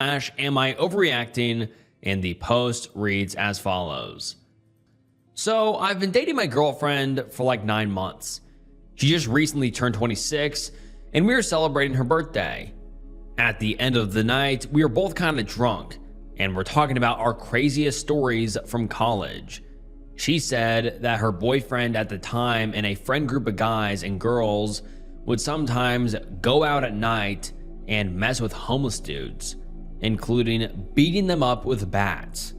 Am I overreacting? And the post reads as follows. So I've been dating my girlfriend for like 9 months. She just recently turned 26 and we were celebrating her birthday. At the end of the night, we were both kind of drunk and we're talking about our craziest stories from college. She said that her boyfriend at the time and a friend group of guys and girls would sometimes go out at night and mess with homeless dudes, including beating them up with bats.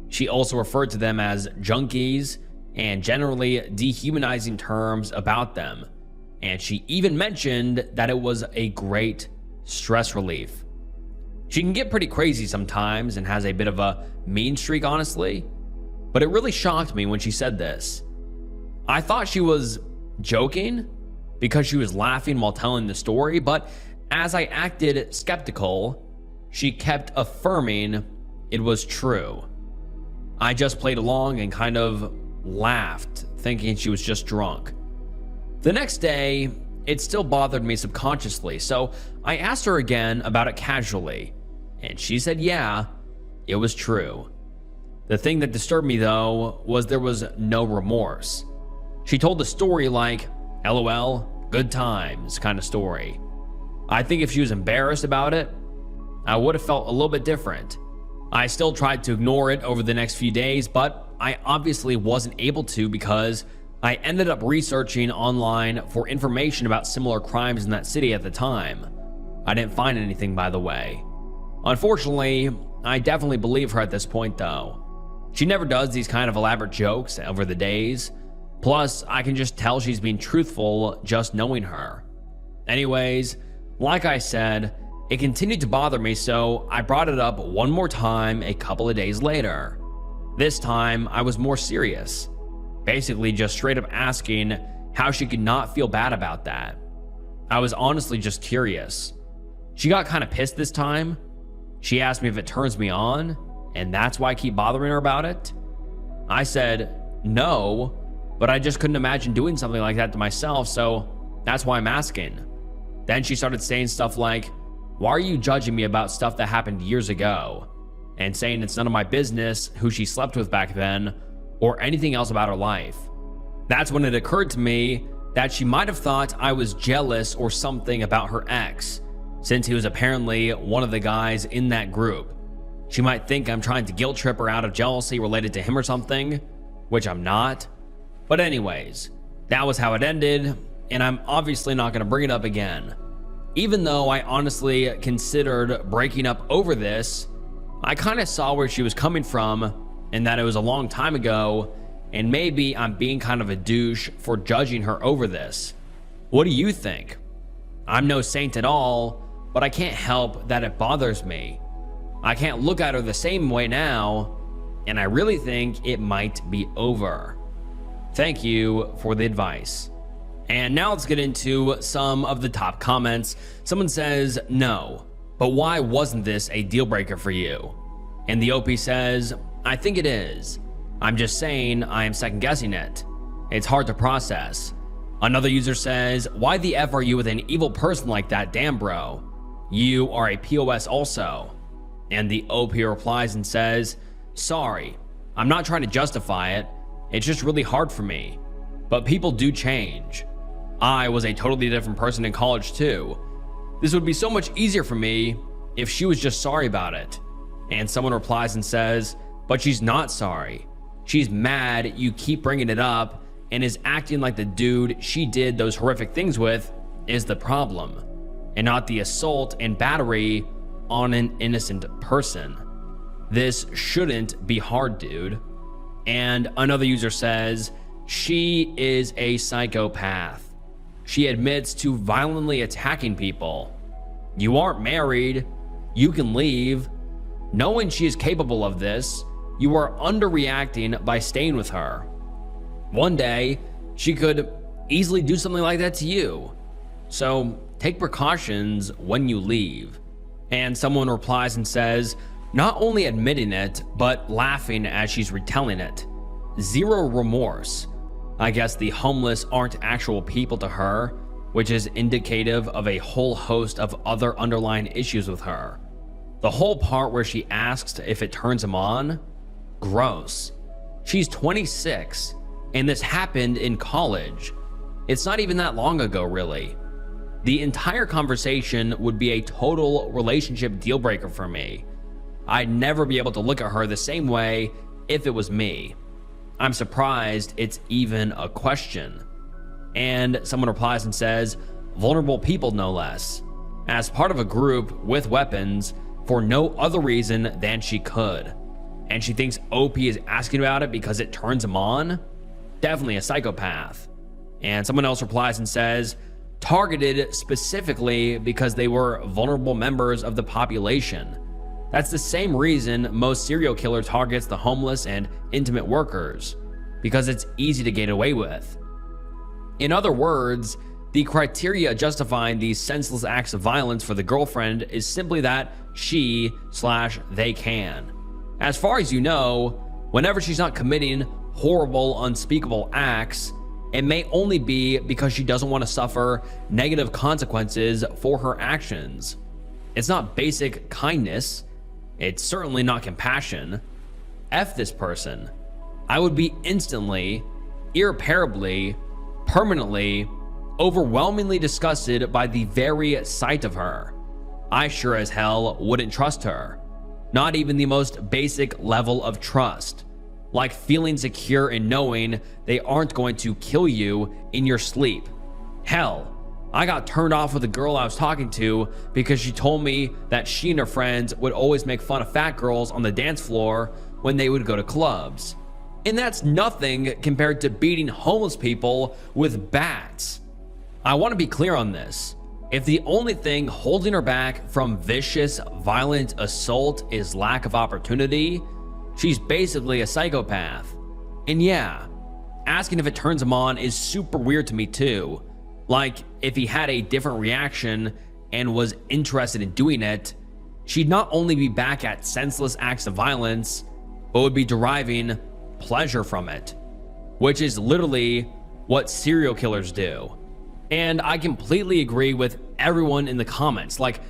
She also referred to them as junkies and generally dehumanizing terms about them. And she even mentioned that it was a great stress relief. She can get pretty crazy sometimes and has a bit of a mean streak, honestly. But it really shocked me when she said this. I thought she was joking because she was laughing while telling the story, but as I acted skeptical, she kept affirming it was true. I just played along and kind of laughed, thinking she was just drunk. The next day, it still bothered me subconsciously, so I asked her again about it casually, and she said yeah, it was true. The thing that disturbed me though was there was no remorse. She told the story like, LOL, good times kind of story. I think if she was embarrassed about it, I would have felt a little bit different. I still tried to ignore it over the next few days, but I obviously wasn't able to because I ended up researching online for information about similar crimes in that city at the time. I didn't find anything, by the way. Unfortunately, I definitely believe her at this point though. She never does these kind of elaborate jokes over the days. Plus, I can just tell she's being truthful just knowing her. Anyways, like I said, it continued to bother me, so I brought it up one more time a couple of days later. This time, I was more serious. Basically just straight up asking how she could not feel bad about that. I was honestly just curious. She got kind of pissed this time. She asked me if it turns me on, and that's why I keep bothering her about it. I said no, but I just couldn't imagine doing something like that to myself, so that's why I'm asking. Then she started saying stuff like, why are you judging me about stuff that happened years ago? And saying it's none of my business who she slept with back then or anything else about her life. That's when it occurred to me that she might have thought I was jealous or something about her ex, since he was apparently one of the guys in that group. She might think I'm trying to guilt trip her out of jealousy related to him or something, which I'm not. But anyways, that was how it ended, and I'm obviously not going to bring it up again. Even though I honestly considered breaking up over this, I kind of saw where she was coming from and that it was a long time ago, and maybe I'm being kind of a douche for judging her over this. What do you think? I'm no saint at all, but I can't help that it bothers me. I can't look at her the same way now, and I really think it might be over. Thank you for the advice. And now let's get into some of the top comments. Someone says, no, but why wasn't this a deal breaker for you? And the OP says, I think it is. I'm just saying I am second guessing it. It's hard to process. Another user says, why the F are you with an evil person like that? Damn, bro. You are a POS also. And the OP replies and says, sorry, I'm not trying to justify it. It's just really hard for me. But people do change. I was a totally different person in college too. This would be so much easier for me if she was just sorry about it. And someone replies and says, but she's not sorry. She's mad you keep bringing it up and is acting like the dude she did those horrific things with is the problem, and not the assault and battery on an innocent person. This shouldn't be hard, dude. And another user says, she is a psychopath. She admits to violently attacking people. You aren't married. You can leave. Knowing she is capable of this, you are underreacting by staying with her. One day, she could easily do something like that to you. So take precautions when you leave. And someone replies and says, not only admitting it, but laughing as she's retelling it. Zero remorse. I guess the homeless aren't actual people to her, which is indicative of a whole host of other underlying issues with her. The whole part where she asks if it turns him on? Gross. She's 26, and this happened in college. It's not even that long ago, really. The entire conversation would be a total relationship deal breaker for me. I'd never be able to look at her the same way if it was me. I'm surprised it's even a question. And someone replies and says, vulnerable people no less, as part of a group with weapons for no other reason than she could. And she thinks OP is asking about it because it turns him on? Definitely a psychopath. And someone else replies and says, targeted specifically because they were vulnerable members of the population. That's the same reason most serial killer targets the homeless and intimate workers, because it's easy to get away with. In other words, the criteria justifying these senseless acts of violence for the girlfriend is simply that she/they can. As far as you know, whenever she's not committing horrible, unspeakable acts, it may only be because she doesn't want to suffer negative consequences for her actions. It's not basic kindness. It's certainly not compassion. F this person. I would be instantly, irreparably, permanently, overwhelmingly disgusted by the very sight of her. I sure as hell wouldn't trust her. Not even the most basic level of trust. Like feeling secure in knowing they aren't going to kill you in your sleep. Hell, I got turned off with a girl I was talking to because she told me that she and her friends would always make fun of fat girls on the dance floor when they would go to clubs. And that's nothing compared to beating homeless people with bats. I want to be clear on this. If the only thing holding her back from vicious, violent assault is lack of opportunity, she's basically a psychopath. And yeah, asking if it turns him on is super weird to me too. Like, if he had a different reaction and was interested in doing it, she'd not only be back at senseless acts of violence, but would be deriving pleasure from it, which is literally what serial killers do. And I completely agree with everyone in the comments. Like,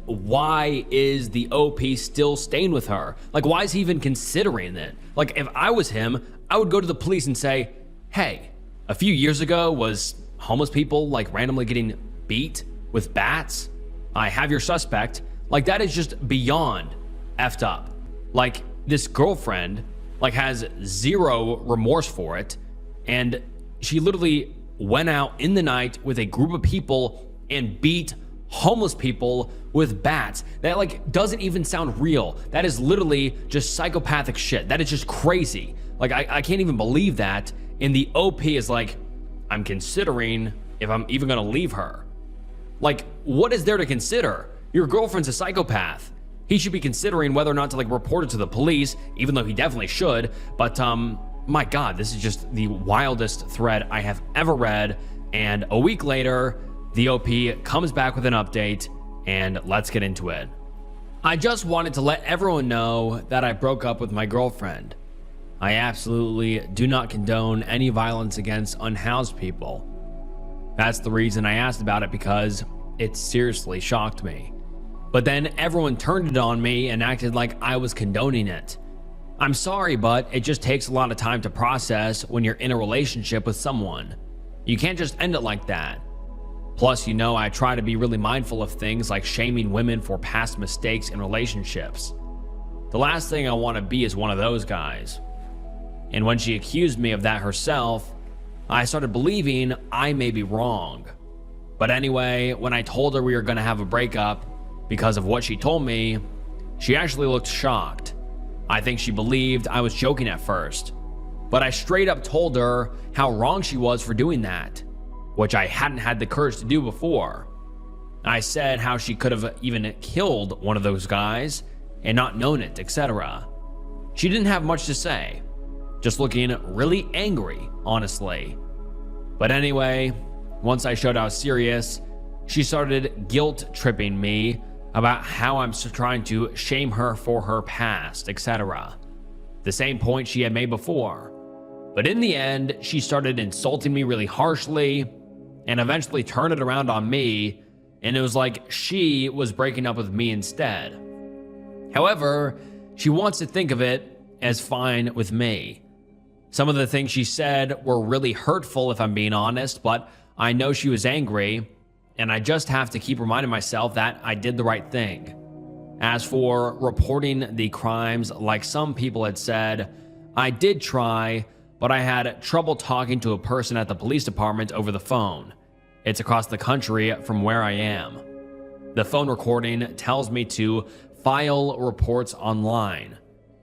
why is the OP still staying with her? Like, why is he even considering it? Like, if I was him, I would go to the police and say, hey, a few years ago was homeless people like randomly getting beat with bats. I have your suspect. Like, that is just beyond effed up. Like, this girlfriend like has zero remorse for it, and she literally went out in the night with a group of people and beat homeless people with bats. That like doesn't even sound real. That is literally just psychopathic shit. That is just crazy. Like, I can't even believe that. And the OP is like, I'm considering if I'm even gonna leave her. Like, what is there to consider? Your girlfriend's a psychopath. He should be considering whether or not to like report it to the police, even though he definitely should. But my God, this is just the wildest thread I have ever read. And a week later, the OP comes back with an update, and let's get into it. I just wanted to let everyone know that I broke up with my girlfriend. I absolutely do not condone any violence against unhoused people. That's the reason I asked about it, because it seriously shocked me. But then everyone turned it on me and acted like I was condoning it. I'm sorry, but it just takes a lot of time to process when you're in a relationship with someone. You can't just end it like that. Plus, I try to be really mindful of things like shaming women for past mistakes in relationships. The last thing I want to be is one of those guys. And when she accused me of that herself, I started believing I may be wrong. But anyway, when I told her we were going to have a breakup because of what she told me, she actually looked shocked. I think she believed I was joking at first, but I straight up told her how wrong she was for doing that, which I hadn't had the courage to do before. I said how she could have even killed one of those guys and not known it, etc. She didn't have much to say, just looking really angry, honestly. But anyway, once I showed I was serious, she started guilt tripping me about how I'm trying to shame her for her past, etc. The same point she had made before. But in the end, she started insulting me really harshly and eventually turned it around on me, and it was like she was breaking up with me instead. However, she wants to think of it as fine with me. Some of the things she said were really hurtful, if I'm being honest, but I know she was angry, and I just have to keep reminding myself that I did the right thing. As for reporting the crimes, like some people had said, I did try, but I had trouble talking to a person at the police department over the phone. It's across the country from where I am. The phone recording tells me to file reports online.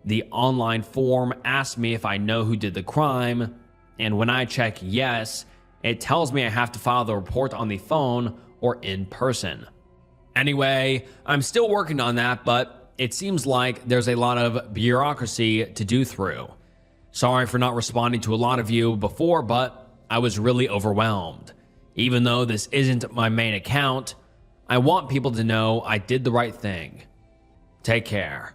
The online form asks me if I know who did the crime, and when I check yes, it tells me I have to file the report on the phone or in person. Anyway, I'm still working on that, but it seems like there's a lot of bureaucracy to do through. Sorry for not responding to a lot of you before, but I was really overwhelmed. Even though this isn't my main account, I want people to know I did the right thing. Take care.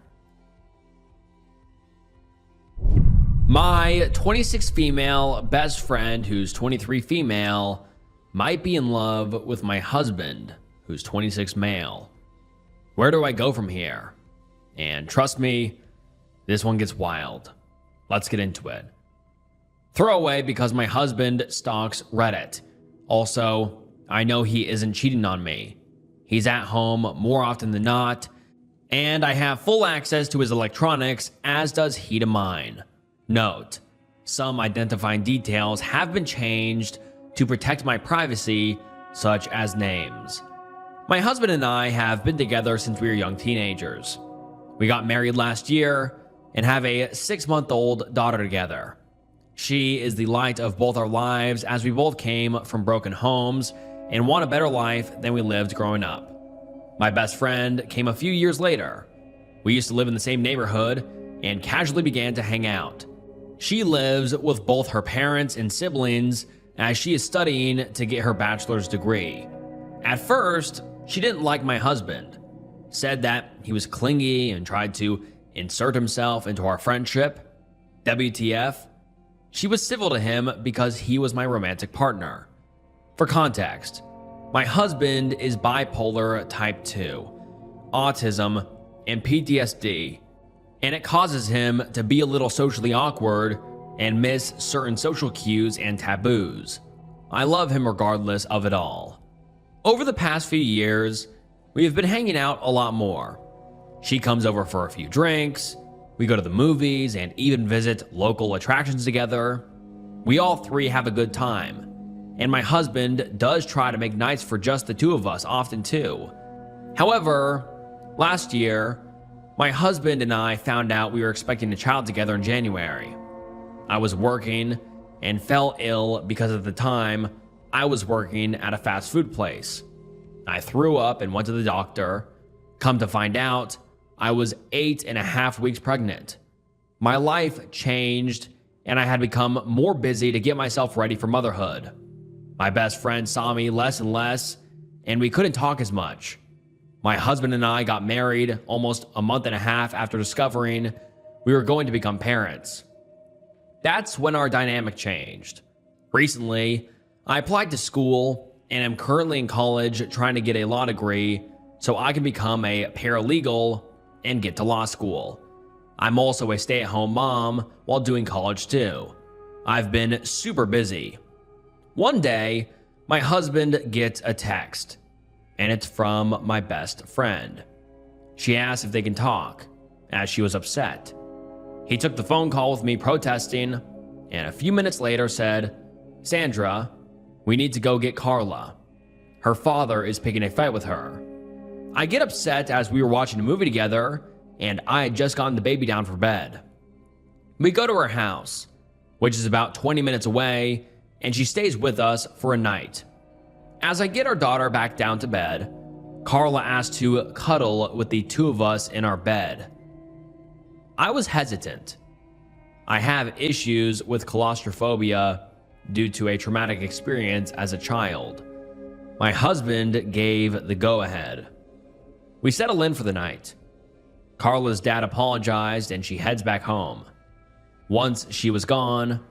My 26 female best friend, who's 23 female, might be in love with my husband, who's 26 male. Where do I go from here? And trust me, this one gets wild. Let's get into it. Throwaway because my husband stalks Reddit. Also, I know he isn't cheating on me. He's at home more often than not, and I have full access to his electronics, as does he to mine. Note, some identifying details have been changed to protect my privacy, such as names. My husband and I have been together since we were young teenagers. We got married last year and have a 6-month-old daughter together. She is the light of both our lives, as we both came from broken homes and want a better life than we lived growing up. My best friend came a few years later. We used to live in the same neighborhood and casually began to hang out. She lives with both her parents and siblings as she is studying to get her bachelor's degree. At first, she didn't like my husband, said that he was clingy and tried to insert himself into our friendship. WTF? She was civil to him because he was my romantic partner. For context, my husband is bipolar type 2, autism, and PTSD, and it causes him to be a little socially awkward and miss certain social cues and taboos. I love him regardless of it all. Over the past few years, we have been hanging out a lot more. She comes over for a few drinks, we go to the movies and even visit local attractions together. We all three have a good time, and my husband does try to make nights for just the two of us often too. However, last year, my husband and I found out we were expecting a child together in January. I was working and fell ill because at the time, I was working at a fast food place. I threw up and went to the doctor. Come to find out, I was 8.5 weeks pregnant. My life changed, and I had become more busy to get myself ready for motherhood. My best friend saw me less and less, and we couldn't talk as much. My husband and I got married almost a month and a half after discovering we were going to become parents. That's when our dynamic changed. Recently, I applied to school and am currently in college trying to get a law degree so I can become a paralegal and get to law school. I'm also a stay-at-home mom while doing college too. I've been super busy. One day, my husband gets a text, and it's from my best friend. She asks if they can talk, as she was upset. He took the phone call with me protesting, and a few minutes later said, "Sandra, we need to go get Carla. Her father is picking a fight with her." I get upset as we were watching a movie together, and I had just gotten the baby down for bed. We go to her house, which is about 20 minutes away, and she stays with us for a night. As I get our daughter back down to bed, Carla asked to cuddle with the two of us in our bed. I was hesitant. I have issues with claustrophobia due to a traumatic experience as a child. My husband gave the go-ahead. We settle in for the night. Carla's dad apologized and she heads back home. Once she was gone,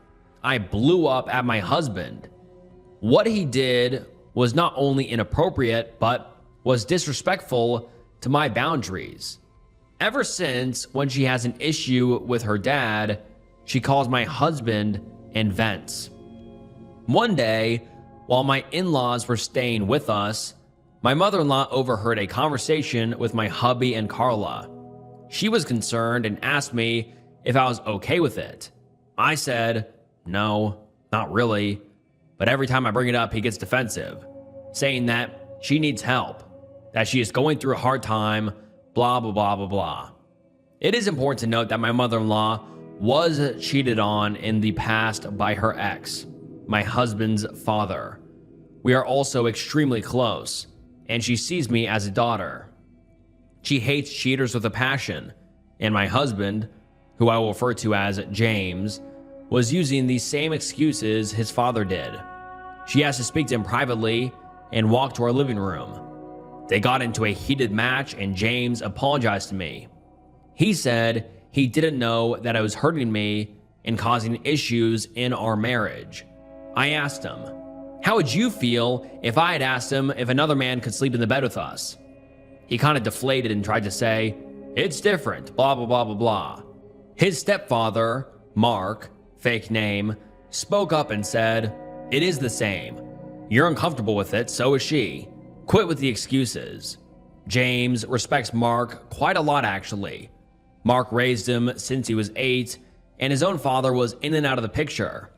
I blew up at my husband. What he did was not only inappropriate, but was disrespectful to my boundaries. Ever since when she has an issue with her dad, she calls my husband and vents. One day, while my in-laws were staying with us, my mother-in-law overheard a conversation with my hubby and Carla. She was concerned and asked me if I was okay with it. I said, no, not really. But every time I bring it up, he gets defensive, saying that she needs help, that she is going through a hard time, blah, blah, blah, blah, blah. It is important to note that my mother-in-law was cheated on in the past by her ex, my husband's father. We are also extremely close, and she sees me as a daughter. She hates cheaters with a passion, and my husband, who I will refer to as James, was using the same excuses his father did. She asked to speak to him privately and walked to our living room. They got into a heated match and James apologized to me. He said he didn't know that I was hurting me and causing issues in our marriage. I asked him, how would you feel if I had asked him if another man could sleep in the bed with us? He kind of deflated and tried to say, it's different, blah, blah, blah, blah, blah. His stepfather, Mark, fake name, spoke up and said, it is the same. You're uncomfortable with it, so is she. Quit with the excuses. James respects Mark quite a lot, actually. Mark raised him since he was 8, and his own father was in and out of the picture.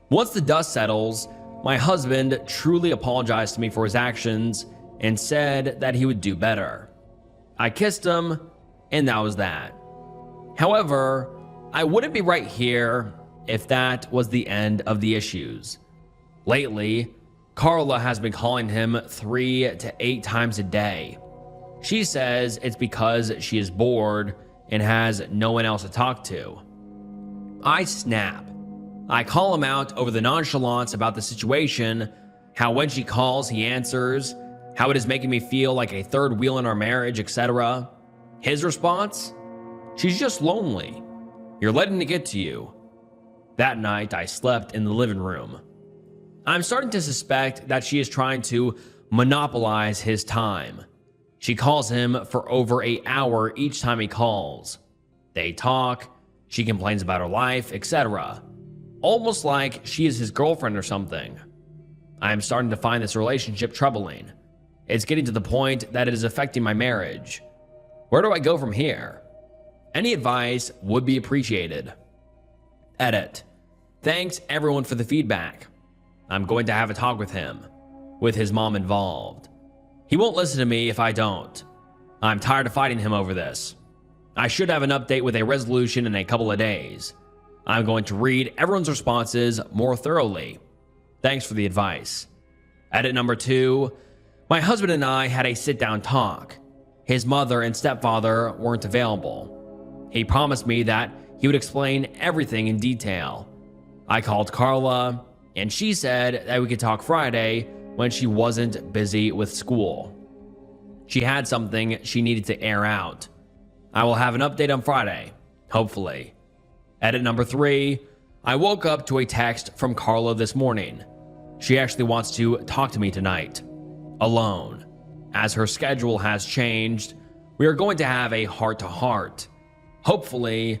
Once the dust settles, my husband truly apologized to me for his actions and said that he would do better. I kissed him, and that was that. However, I wouldn't be right here if that was the end of the issues. Lately, Carla has been calling him 3 to 8 times a day. She says it's because she is bored and has no one else to talk to. I snap. I call him out over the nonchalance about the situation, how when she calls, he answers, how it is making me feel like a third wheel in our marriage, etc. His response? She's just lonely. You're letting it get to you. That night, I slept in the living room. I'm starting to suspect that she is trying to monopolize his time. She calls him for over an hour each time he calls. They talk, she complains about her life, etc. Almost like she is his girlfriend or something. I am starting to find this relationship troubling. It's getting to the point that it is affecting my marriage. Where do I go from here? Any advice would be appreciated. Edit. Thanks everyone for the feedback. I'm going to have a talk with him, with his mom involved. He won't listen to me if I don't. I'm tired of fighting him over this. I should have an update with a resolution in a couple of days. I'm going to read everyone's responses more thoroughly. Thanks for the advice. Edit number 2. My husband and I had a sit-down talk. His mother and stepfather weren't available. He promised me that he would explain everything in detail. I called Carla, and she said that we could talk Friday when she wasn't busy with school. She had something she needed to air out. I will have an update on Friday, hopefully. Edit number 3. I woke up to a text from Carla this morning. She actually wants to talk to me tonight, alone. As her schedule has changed, we are going to have a heart-to-heart. Hopefully,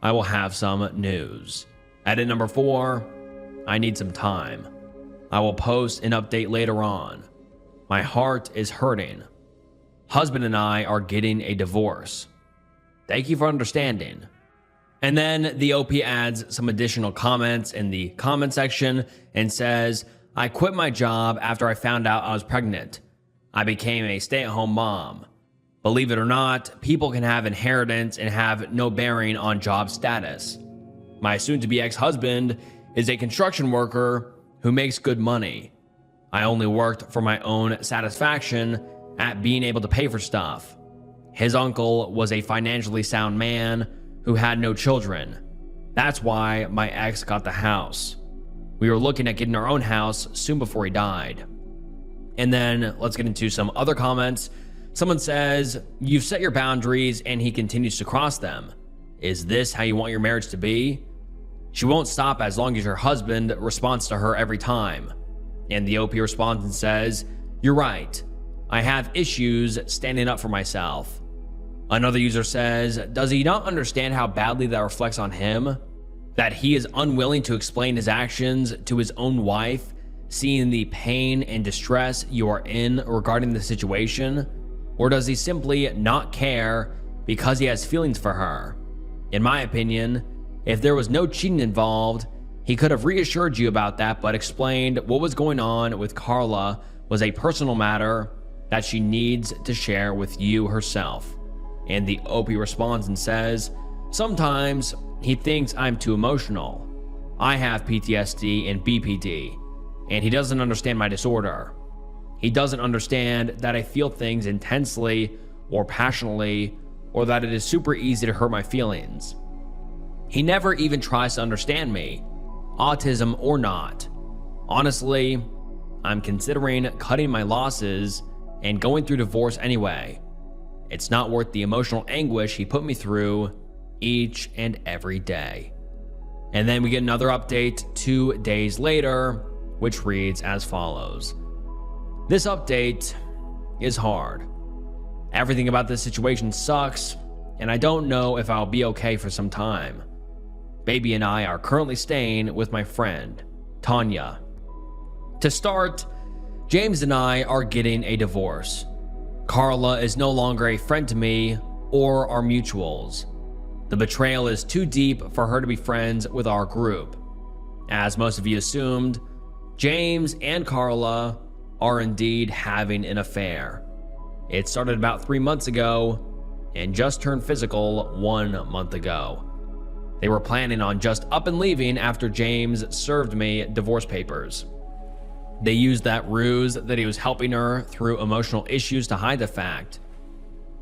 I will have some news. Edit number 4. I need some time. I will post an update later on. My heart is hurting. Husband and I are getting a divorce. Thank you for understanding. And then the OP adds some additional comments in the comment section and says, I quit my job after I found out I was pregnant. I became a stay-at-home mom. Believe it or not, people can have inheritance and have no bearing on job status. My soon-to-be ex-husband is a construction worker who makes good money. I only worked for my own satisfaction at being able to pay for stuff. His uncle was a financially sound man who had no children. That's why my ex got the house. We were looking at getting our own house soon before he died. And then let's get into some other comments. Someone says, you've set your boundaries and he continues to cross them. Is this how you want your marriage to be? She won't stop as long as your husband responds to her every time. And the OP responds and says, you're right. I have issues standing up for myself. Another user says, does he not understand how badly that reflects on him? That he is unwilling to explain his actions to his own wife, seeing the pain and distress you are in regarding the situation? Or does he simply not care because he has feelings for her? In my opinion, if there was no cheating involved, he could have reassured you about that, but explained what was going on with Carla was a personal matter that she needs to share with you herself. And the OP responds and says, sometimes he thinks I'm too emotional. I have PTSD and BPD, and he doesn't understand my disorder. He doesn't understand that I feel things intensely or passionately, or that it is super easy to hurt my feelings. He never even tries to understand me, autism or not. Honestly, I'm considering cutting my losses and going through divorce anyway. It's not worth the emotional anguish he put me through each and every day. And then we get another update 2 days later, which reads as follows. This update is hard. Everything about this situation sucks, and I don't know if I'll be okay for some time. Baby and I are currently staying with my friend, Tanya. To start, James and I are getting a divorce. Carla is no longer a friend to me or our mutuals. The betrayal is too deep for her to be friends with our group. As most of you assumed, James and Carla are indeed having an affair. It started about 3 months ago and just turned physical 1 month ago. They were planning on just up and leaving after James served me divorce papers. They used that ruse that he was helping her through emotional issues to hide the fact.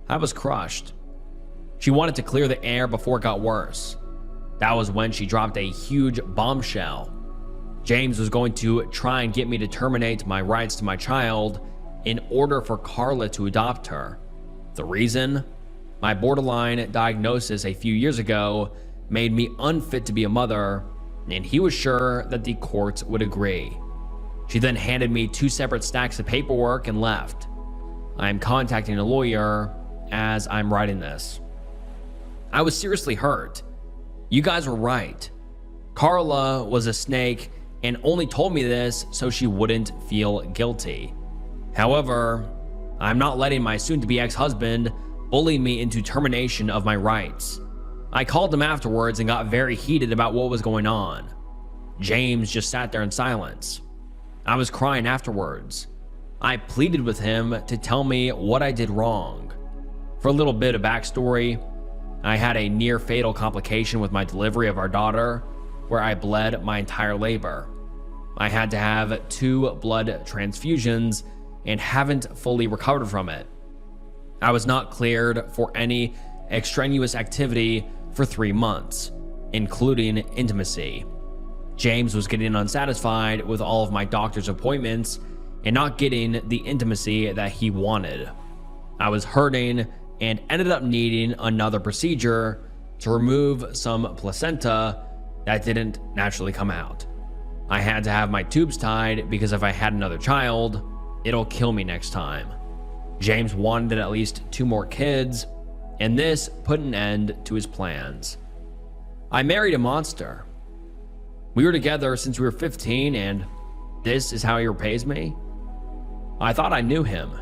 I was crushed. She wanted to clear the air before it got worse. That was when she dropped a huge bombshell. James was going to try and get me to terminate my rights to my child in order for Carla to adopt her. The reason? My borderline diagnosis a few years ago made me unfit to be a mother, and he was sure that the courts would agree. She then handed me 2 separate stacks of paperwork and left. I am contacting a lawyer as I'm writing this. I was seriously hurt. You guys were right. Carla was a snake and only told me this so she wouldn't feel guilty. However, I'm not letting my soon-to-be ex-husband bully me into termination of my rights. I called him afterwards and got very heated about what was going on. James just sat there in silence. I was crying afterwards. I pleaded with him to tell me what I did wrong. For a little bit of backstory, I had a near fatal complication with my delivery of our daughter, where I bled my entire labor. I had to have 2 blood transfusions and haven't fully recovered from it. I was not cleared for any extraneous activity for 3 months, including intimacy. James was getting unsatisfied with all of my doctor's appointments and not getting the intimacy that he wanted. I was hurting and ended up needing another procedure to remove some placenta that didn't naturally come out. I had to have my tubes tied because if I had another child, it'll kill me next time. James wanted at least 2 more kids, and this put an end to his plans. I married a monster. We were together since we were 15, and this is how he repays me? I thought I knew him.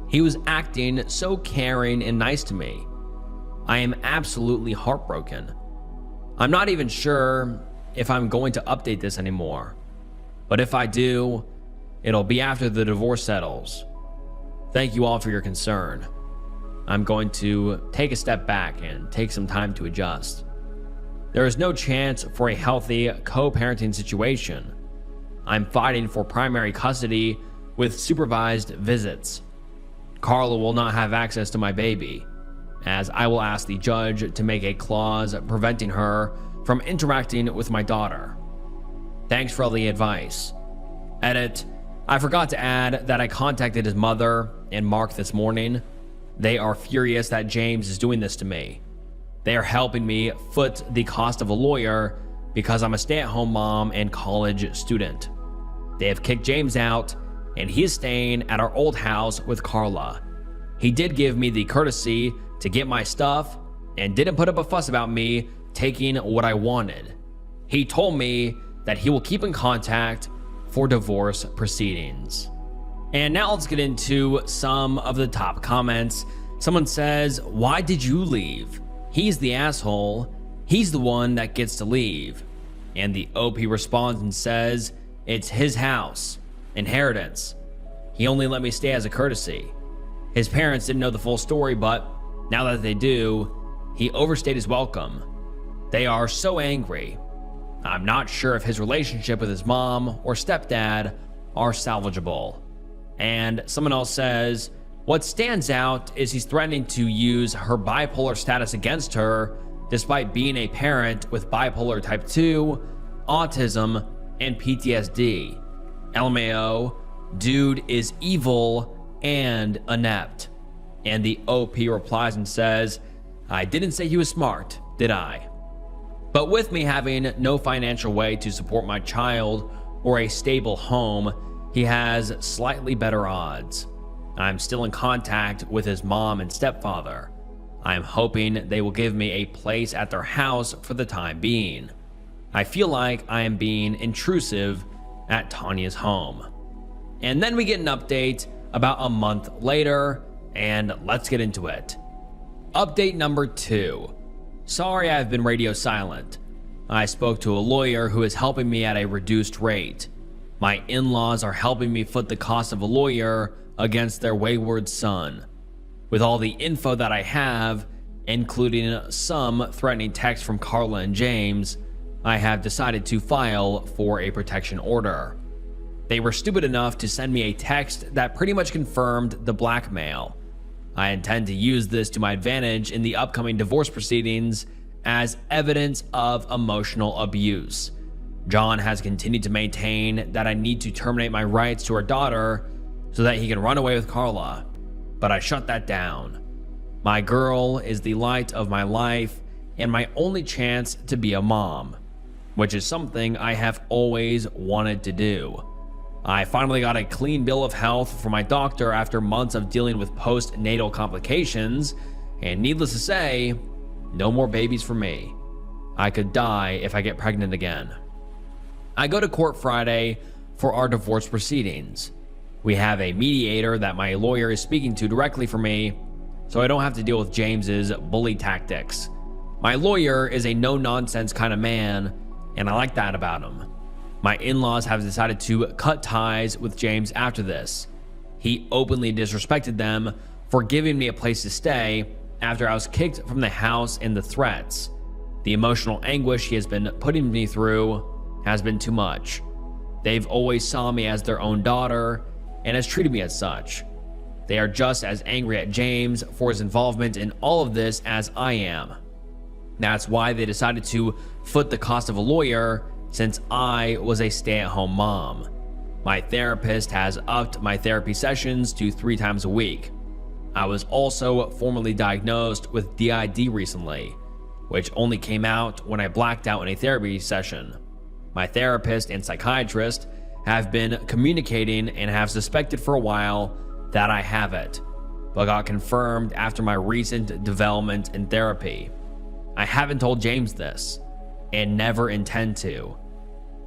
He was acting so caring and nice to me. I am absolutely heartbroken. I'm not even sure if I'm going to update this anymore, but if I do, it'll be after the divorce settles. Thank you all for your concern. I'm going to take a step back and take some time to adjust. There is no chance for a healthy co-parenting situation. I'm fighting for primary custody with supervised visits. Carla will not have access to my baby, as I will ask the judge to make a clause preventing her from interacting with my daughter. Thanks for all the advice. Edit. I forgot to add that I contacted his mother and Mark this morning. They are furious that James is doing this to me. They are helping me foot the cost of a lawyer because I'm a stay-at-home mom and college student. They have kicked James out, and he is staying at our old house with Carla. He did give me the courtesy to get my stuff and didn't put up a fuss about me taking what I wanted. He told me that he will keep in contact for divorce proceedings. And now let's get into some of the top comments. Someone says, "Why did you leave? He's the asshole. He's the one that gets to leave." And the OP responds and says, "It's his house. Inheritance. He only let me stay as a courtesy. His parents didn't know the full story, but now that they do, he overstayed his welcome. They are so angry. I'm not sure if his relationship with his mom or stepdad are salvageable." And someone else says, "What stands out is he's threatening to use her bipolar status against her, despite being a parent with bipolar type 2, autism, and PTSD. LMAO, dude is evil and inept." And the OP replies and says, "I didn't say he was smart, did I? But with me having no financial way to support my child or a stable home, he has slightly better odds. I'm still in contact with his mom and stepfather. I'm hoping they will give me a place at their house for the time being. I feel like I am being intrusive at Tanya's home." And then we get an update about a month later, and let's get into it. Update number 2. Sorry I've been radio silent. I spoke to a lawyer who is helping me at a reduced rate. My in-laws are helping me foot the cost of a lawyer against their wayward son. With all the info that I have, including some threatening texts from Carla and James, I have decided to file for a protection order. They were stupid enough to send me a text that pretty much confirmed the blackmail. I intend to use this to my advantage in the upcoming divorce proceedings as evidence of emotional abuse. John has continued to maintain that I need to terminate my rights to our daughter so that he can run away with Carla, but I shut that down. My girl is the light of my life and my only chance to be a mom, which is something I have always wanted to do. I finally got a clean bill of health from my doctor after months of dealing with postnatal complications, and needless to say, no more babies for me. I could die if I get pregnant again. I go to court Friday for our divorce proceedings. We have a mediator that my lawyer is speaking to directly for me, so I don't have to deal with James's bully tactics. My lawyer is a no-nonsense kind of man, and I like that about him. My in-laws have decided to cut ties with James after this. He openly disrespected them for giving me a place to stay after I was kicked from the house and the threats. The emotional anguish he has been putting me through has been too much. They've always saw me as their own daughter and has treated me as such. They are just as angry at James for his involvement in all of this as I am. That's why they decided to foot the cost of a lawyer, since I was a stay-at-home mom. My therapist has upped my therapy sessions to 3 times a week. I was also formally diagnosed with DID recently, which only came out when I blacked out in a therapy session. My therapist and psychiatrist have been communicating and have suspected for a while that I have it, but got confirmed after my recent development in therapy. I haven't told James this, and never intend to.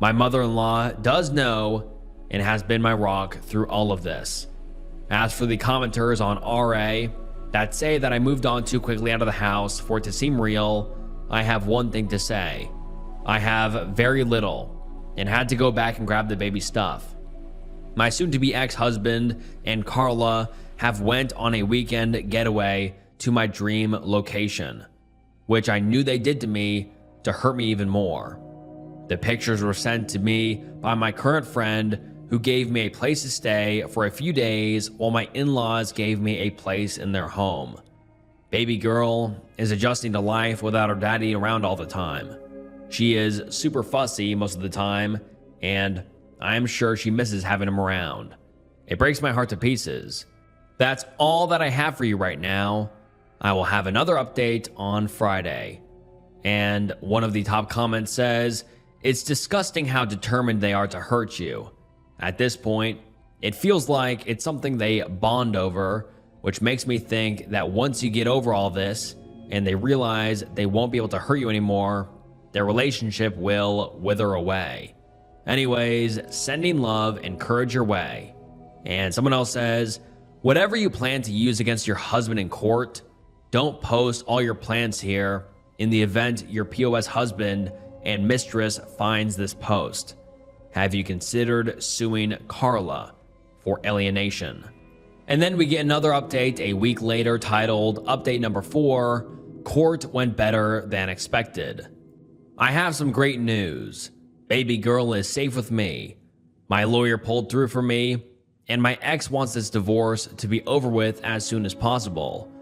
My mother-in-law does know and has been my rock through all of this. As for the commenters on RA that say that I moved on too quickly out of the house for it to seem real, I have one thing to say. I have very little and had to go back and grab the baby stuff. My soon-to-be ex-husband and Carla have went on a weekend getaway to my dream location, which I knew they did to me to hurt me even more. The pictures were sent to me by my current friend, who gave me a place to stay for a few days while my in-laws gave me a place in their home. Baby girl is adjusting to life without her daddy around all the time. She is super fussy most of the time, and I am sure she misses having him around. It breaks my heart to pieces. That's all that I have for you right now. I will have another update on Friday. And one of the top comments says, "It's disgusting how determined they are to hurt you. At this point, it feels like it's something they bond over, which makes me think that once you get over all this and they realize they won't be able to hurt you anymore, their relationship will wither away. Anyways, sending love and courage your way. And someone else says, whatever you plan to use against your husband in court, don't post all your plans here in the event your POS husband and mistress finds this post. Have you considered suing Carla for alienation? And then we get another update a week later titled Update Number 4, Court Went Better Than Expected. I have some great news. Baby girl is safe with me. My lawyer pulled through for me, and my ex wants this divorce to be over with as soon as possible.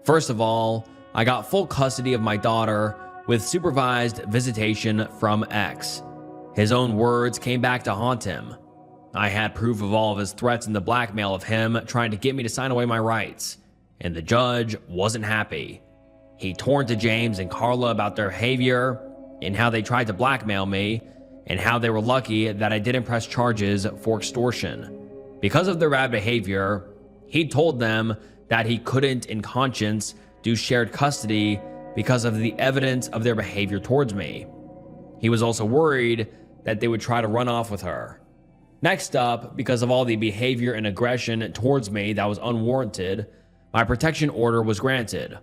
First of all, I got full custody of my daughter with supervised visitation from ex. His own words came back to haunt him. I had proof of all of his threats and the blackmail of him trying to get me to sign away my rights, and the judge wasn't happy. He torn to James and Carla about their behavior and how they tried to blackmail me and how they were lucky that I didn't press charges for extortion. Because of their bad behavior, he told them that he couldn't in conscience do shared custody because of the evidence of their behavior towards me. He was also worried that they would try to run off with her. Next up, because of all the behavior and aggression towards me that was unwarranted, my protection order was granted.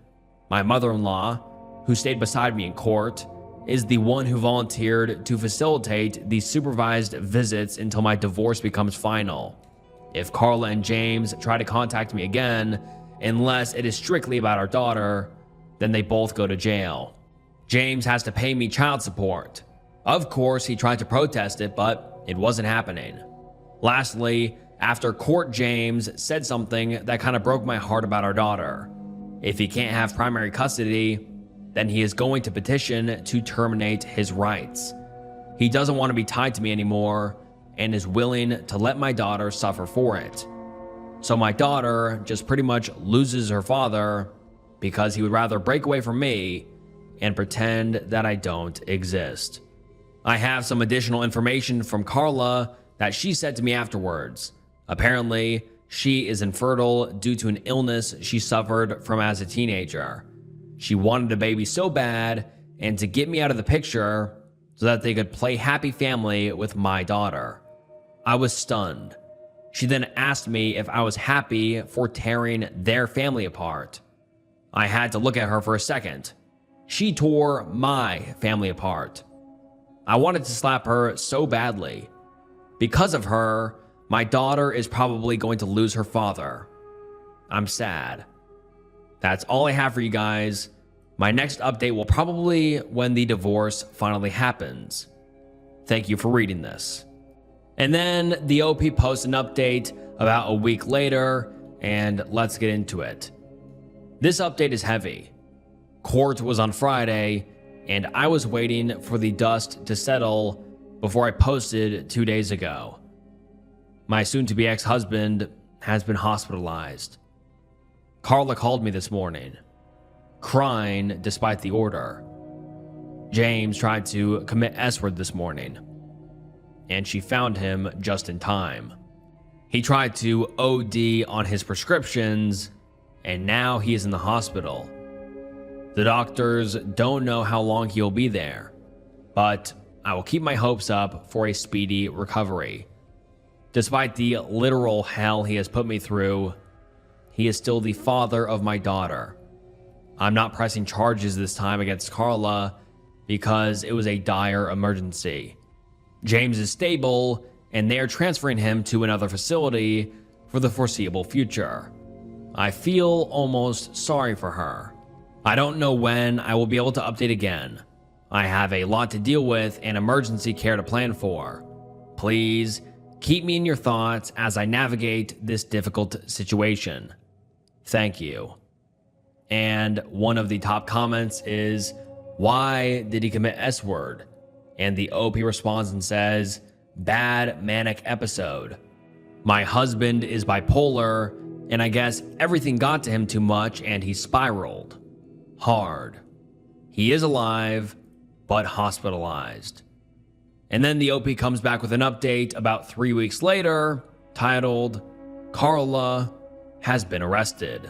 My mother-in-law, who stayed beside me in court, is the one who volunteered to facilitate the supervised visits until my divorce becomes final. If Carla and James try to contact me again, unless it is strictly about our daughter, then they both go to jail. James has to pay me child support. Of course, he tried to protest it, but it wasn't happening. Lastly, after court, James said something that kind of broke my heart about our daughter. If he can't have primary custody, then he is going to petition to terminate his rights. He doesn't want to be tied to me anymore and is willing to let my daughter suffer for it. So my daughter just pretty much loses her father because he would rather break away from me and pretend that I don't exist. I have some additional information from Carla that she said to me afterwards. Apparently, she is infertile due to an illness she suffered from as a teenager. She wanted a baby so bad and to get me out of the picture so that they could play happy family with my daughter. I was stunned. She then asked me if I was happy for tearing their family apart. I had to look at her for a second. She tore my family apart. I wanted to slap her so badly. Because of her, my daughter is probably going to lose her father. I'm sad. That's all I have for you guys. My next update will probably when the divorce finally happens. Thank you for reading this. And then the OP posts an update about a week later, and let's get into it. This update is heavy. Court was on Friday, and I was waiting for the dust to settle before I posted 2 days ago. My soon-to-be ex-husband has been hospitalized. Carla called me this morning, crying despite the order. James tried to commit S-word this morning, and she found him just in time. He tried to OD on his prescriptions, and now he is in the hospital. The doctors don't know how long he'll be there, but I will keep my hopes up for a speedy recovery. Despite the literal hell he has put me through, he is still the father of my daughter. I'm not pressing charges this time against Carla because it was a dire emergency. James is stable, and they are transferring him to another facility for the foreseeable future. I feel almost sorry for her. I don't know when I will be able to update again. I have a lot to deal with and emergency care to plan for. Please keep me in your thoughts as I navigate this difficult situation. Thank you. And one of the top comments is, why did he commit S-word? And the OP responds and says, bad manic episode. My husband is bipolar, and I guess everything got to him too much and he spiraled. Hard. He is alive, but hospitalized. And then the OP comes back with an update about 3 weeks later, titled, Carla has been arrested.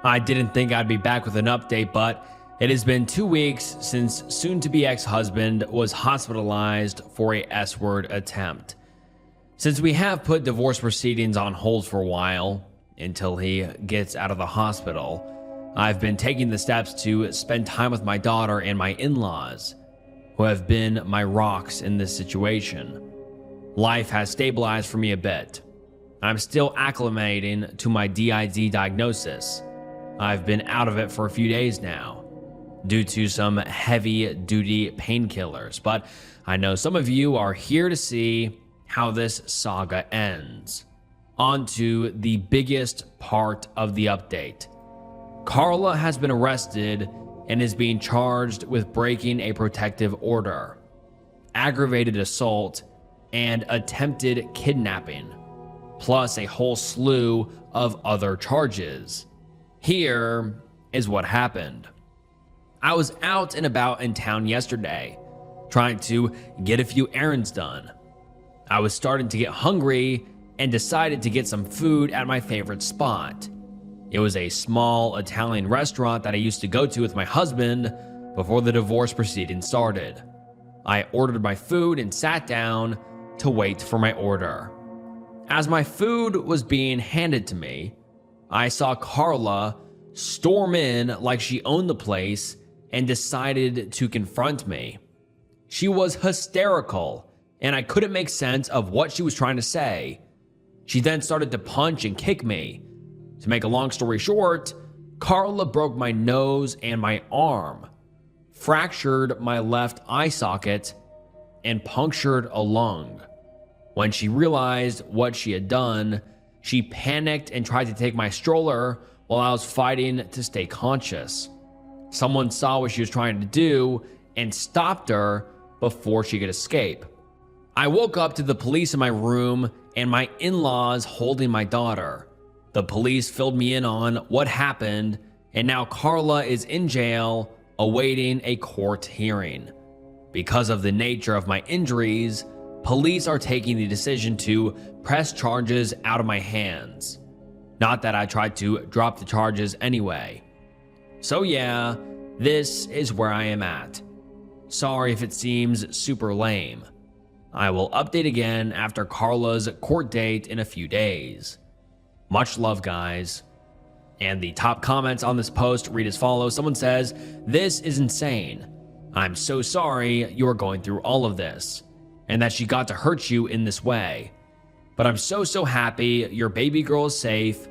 I didn't think I'd be back with an update, but it has been 2 weeks since soon-to-be ex-husband was hospitalized for a S-word attempt. Since we have put divorce proceedings on hold for a while, until he gets out of the hospital, I've been taking the steps to spend time with my daughter and my in-laws, who have been my rocks in this situation. Life has stabilized for me a bit. I'm still acclimating to my DID diagnosis. I've been out of it for a few days now, due to some heavy-duty painkillers, but I know some of you are here to see how this saga ends. On to the biggest part of the update. Carla has been arrested and is being charged with breaking a protective order, aggravated assault, and attempted kidnapping, plus a whole slew of other charges. Here is what happened. I was out and about in town yesterday, trying to get a few errands done. I was starting to get hungry and decided to get some food at my favorite spot. It was a small Italian restaurant that I used to go to with my husband before the divorce proceedings started. I ordered my food and sat down to wait for my order. As my food was being handed to me, I saw Carla storm in like she owned the place and decided to confront me. She was hysterical, and I couldn't make sense of what she was trying to say. She then started to punch and kick me. To make a long story short, Carla broke my nose and my arm, fractured my left eye socket, and punctured a lung. When she realized what she had done, she panicked and tried to take my stroller while I was fighting to stay conscious. Someone saw what she was trying to do and stopped her before she could escape. I woke up to the police in my room and my in-laws holding my daughter. The police filled me in on what happened, and now Carla is in jail awaiting a court hearing. Because of the nature of my injuries, police are taking the decision to press charges out of my hands. Not that I tried to drop the charges anyway. So yeah, this is where I am at. Sorry if it seems super lame. I will update again after Carla's court date in a few days. Much love, guys. And the top comments on this post read as follows. Someone says, "This is insane. I'm so sorry you are going through all of this, and that she got to hurt you in this way. But I'm so happy your baby girl is safe,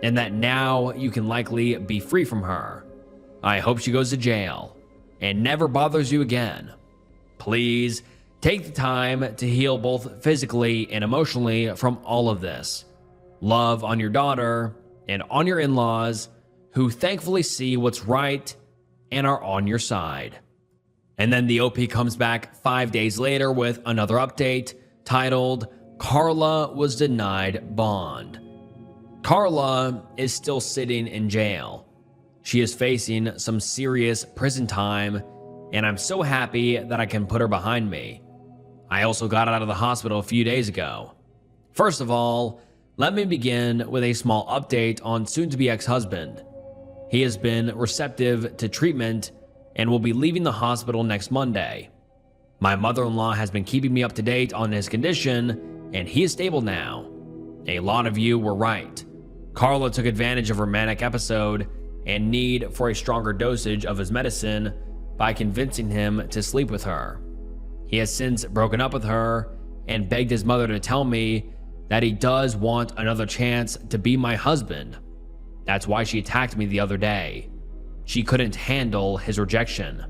and that now you can likely be free from her. I hope she goes to jail and never bothers you again. Please take the time to heal both physically and emotionally from all of this. Love on your daughter and on your in-laws, who thankfully see what's right and are on your side." And then the OP comes back 5 days later with another update titled, "Carla was denied bond." Carla is still sitting in jail. She is facing some serious prison time, and I'm so happy that I can put her behind me. I also got out of the hospital a few days ago. First of all, let me begin with a small update on soon-to-be ex-husband. He has been receptive to treatment and will be leaving the hospital next Monday. My mother-in-law has been keeping me up to date on his condition, and he is stable now. A lot of you were right. Carla took advantage of her manic episode and need for a stronger dosage of his medicine by convincing him to sleep with her. He has since broken up with her and begged his mother to tell me that he does want another chance to be my husband. That's why she attacked me the other day. She couldn't handle his rejection.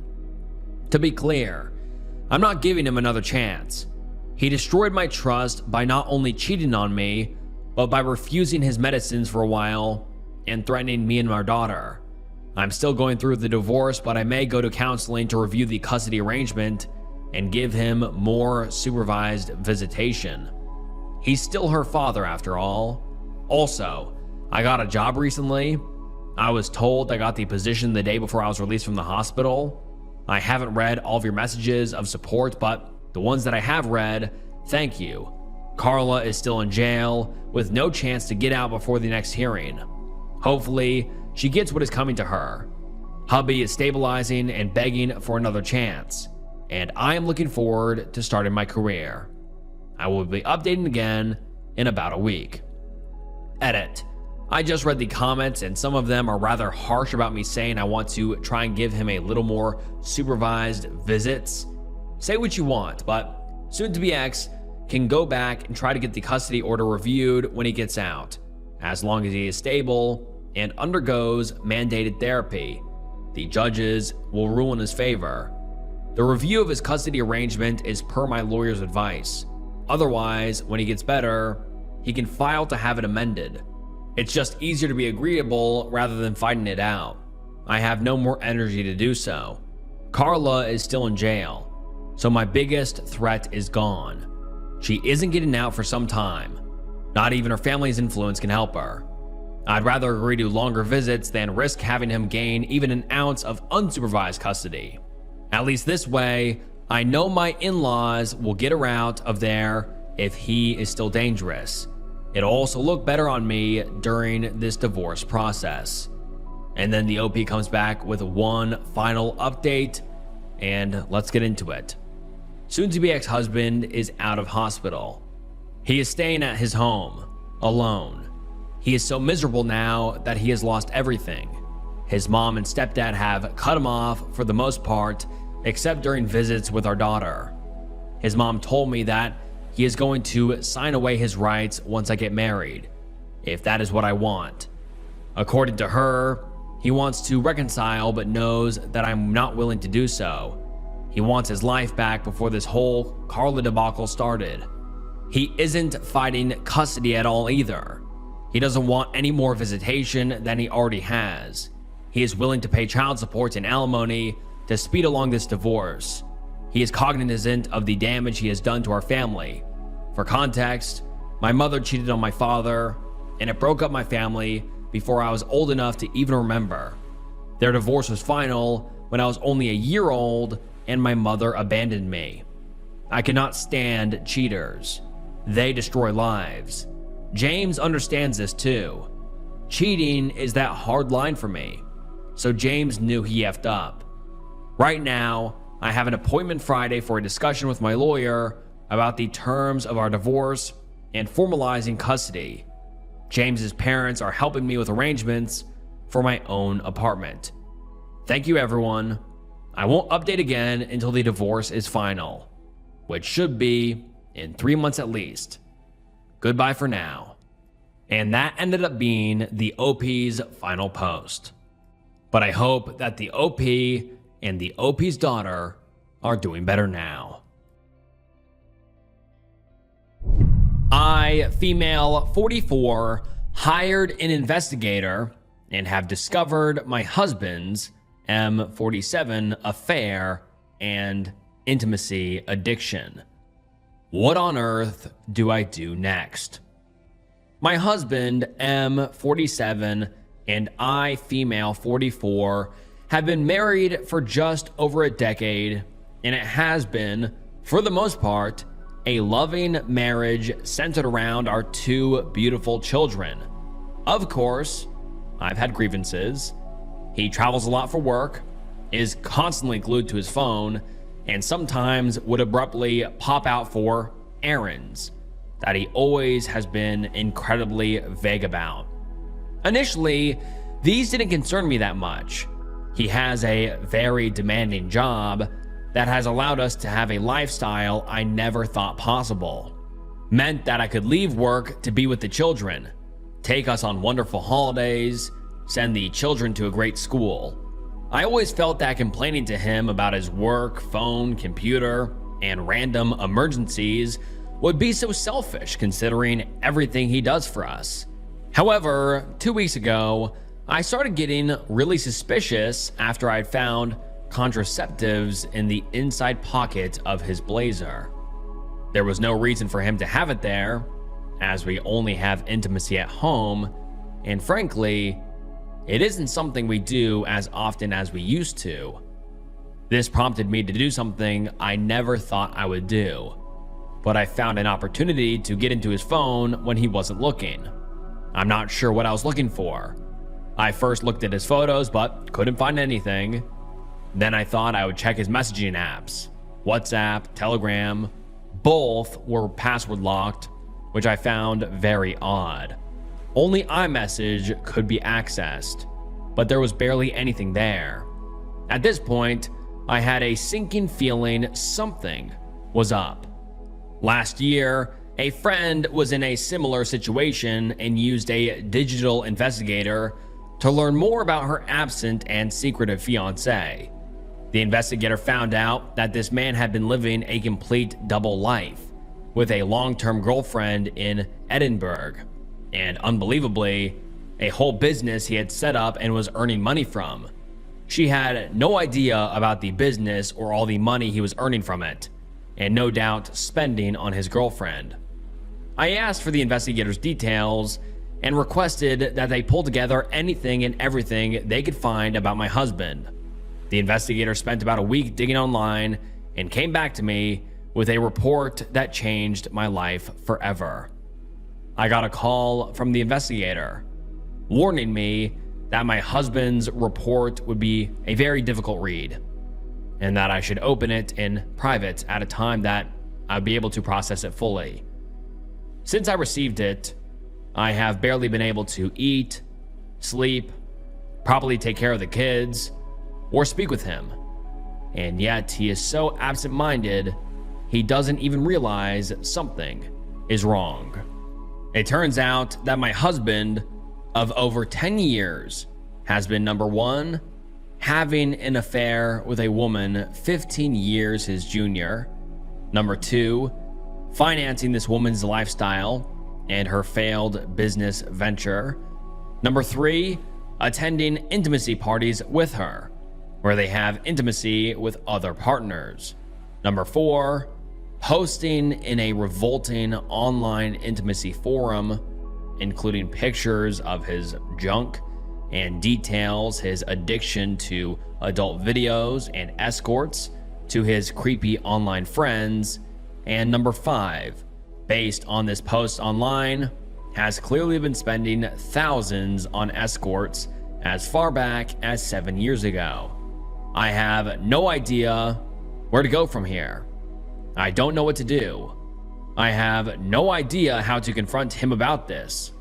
To be clear, I'm not giving him another chance. He destroyed my trust by not only cheating on me, but by refusing his medicines for a while and threatening me and our daughter. I'm still going through the divorce, but I may go to counseling to review the custody arrangement and give him more supervised visitation. He's still her father after all. Also, I got a job recently. I was told I got the position the day before I was released from the hospital. I haven't read all of your messages of support, but the ones that I have read, thank you. Carla is still in jail with no chance to get out before the next hearing. Hopefully, she gets what is coming to her. Hubby is stabilizing and begging for another chance, and I am looking forward to starting my career. I will be updating again in about a week. Edit. I just read the comments and some of them are rather harsh about me saying I want to try and give him a little more supervised visits. Say what you want, but soon-to-be ex can go back and try to get the custody order reviewed when he gets out, as long as he is stable and undergoes mandated therapy. The judges will rule in his favor. The review of his custody arrangement is per my lawyer's advice. Otherwise, when he gets better, he can file to have it amended. It's just easier to be agreeable rather than fighting it out. I have no more energy to do so. Carla is still in jail, so my biggest threat is gone. She isn't getting out for some time. Not even her family's influence can help her. I'd rather agree to longer visits than risk having him gain even an ounce of unsupervised custody. At least this way, I know my in-laws will get her out of there if he is still dangerous. It'll also look better on me during this divorce process. And then the OP comes back with one final update, and let's get into it. Soon-to-be ex-husband is out of hospital. He is staying at his home, alone. He is so miserable now that he has lost everything. His mom and stepdad have cut him off for the most part, except during visits with our daughter. His mom told me that he is going to sign away his rights once I get married, if that is what I want. According to her, he wants to reconcile but knows that I'm not willing to do so. He wants his life back before this whole Carla debacle started. He isn't fighting custody at all either. He doesn't want any more visitation than he already has. He is willing to pay child support and alimony to speed along this divorce. He is cognizant of the damage he has done to our family. For context, my mother cheated on my father, and it broke up my family before I was old enough to even remember. Their divorce was final when I was only a year old and my mother abandoned me. I cannot stand cheaters. They destroy lives. James understands this too. Cheating is that hard line for me, so James knew he effed up. Right now, I have an appointment Friday for a discussion with my lawyer about the terms of our divorce and formalizing custody. James's parents are helping me with arrangements for my own apartment. Thank you, everyone. I won't update again until the divorce is final, which should be in 3 months at least. Goodbye for now. And that ended up being the OP's final post. But I hope that the OP and the OP's daughter are doing better now. I, female 44, hired an investigator and have discovered my husband's M47 affair and intimacy addiction. What on earth do I do next? My husband, M47, and I, female 44, have been married for just over a decade, and it has been, for the most part, a loving marriage centered around our two beautiful children. Of course, I've had grievances. He travels a lot for work, is constantly glued to his phone, and sometimes would abruptly pop out for errands that he always has been incredibly vague about. Initially, these didn't concern me that much. He has a very demanding job that has allowed us to have a lifestyle I never thought possible. Meant that I could leave work to be with the children, take us on wonderful holidays, send the children to a great school. I always felt that complaining to him about his work, phone, computer, and random emergencies would be so selfish considering everything he does for us. However, 2 weeks ago, I started getting really suspicious after I'd found contraceptives in the inside pocket of his blazer. There was no reason for him to have it there, as we only have intimacy at home, and frankly, it isn't something we do as often as we used to. This prompted me to do something I never thought I would do, but I found an opportunity to get into his phone when he wasn't looking. I'm not sure what I was looking for. I first looked at his photos, but couldn't find anything. Then I thought I would check his messaging apps. WhatsApp, Telegram, both were password locked, which I found very odd. Only iMessage could be accessed, but there was barely anything there. At this point, I had a sinking feeling something was up. Last year, a friend was in a similar situation and used a digital investigator to learn more about her absent and secretive fiancé. The investigator found out that this man had been living a complete double life with a long-term girlfriend in Edinburgh, and unbelievably, a whole business he had set up and was earning money from. She had no idea about the business or all the money he was earning from it, and no doubt spending on his girlfriend. I asked for the investigator's details and requested that they pull together anything and everything they could find about my husband. The investigator spent about a week digging online and came back to me with a report that changed my life forever. I got a call from the investigator, warning me that my husband's report would be a very difficult read, and that I should open it in private at a time that I'd be able to process it fully. Since I received it, I have barely been able to eat, sleep, properly take care of the kids, or speak with him. And yet he is so absent-minded, he doesn't even realize something is wrong. It turns out that my husband of over 10 years has been, number one, having an affair with a woman 15 years his junior. Number two, financing this woman's lifestyle and her failed business venture. Number three, attending intimacy parties with her, where they have intimacy with other partners. Number four, posting in a revolting online intimacy forum, including pictures of his junk and details his addiction to adult videos and escorts to his creepy online friends. And number five, based on this post online, has clearly been spending thousands on escorts as far back as 7 years ago. I have no idea where to go from here. I don't know what to do. I have no idea how to confront him about this,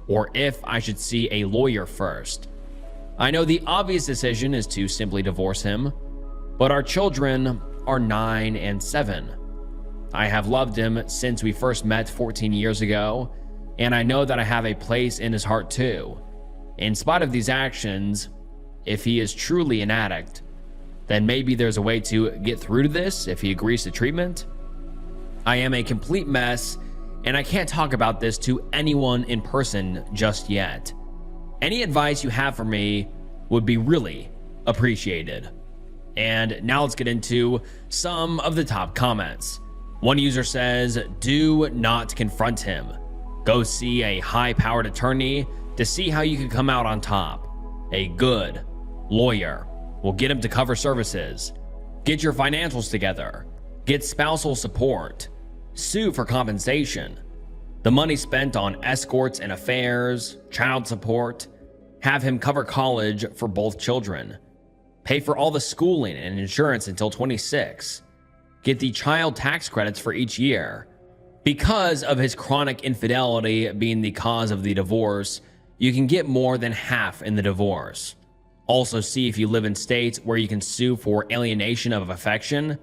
or if I should see a lawyer first. I know the obvious decision is to simply divorce him, but our children are 9 and 7. I have loved him since we first met 14 years ago, and I know that I have a place in his heart too. In spite of these actions, if he is truly an addict, then maybe there's a way to get through to this if he agrees to treatment. I am a complete mess, and I can't talk about this to anyone in person just yet. Any advice you have for me would be really appreciated. And now let's get into some of the top comments. One user says, do not confront him. Go see a high-powered attorney to see how you can come out on top. A good lawyer will get him to cover services. Get your financials together. Get spousal support. Sue for compensation. The money spent on escorts and affairs, child support. Have him cover college for both children. Pay for all the schooling and insurance until 26. Get the child tax credits for each year. Because of his chronic infidelity being the cause of the divorce, you can get more than half in the divorce. Also, see if you live in states where you can sue for alienation of affection.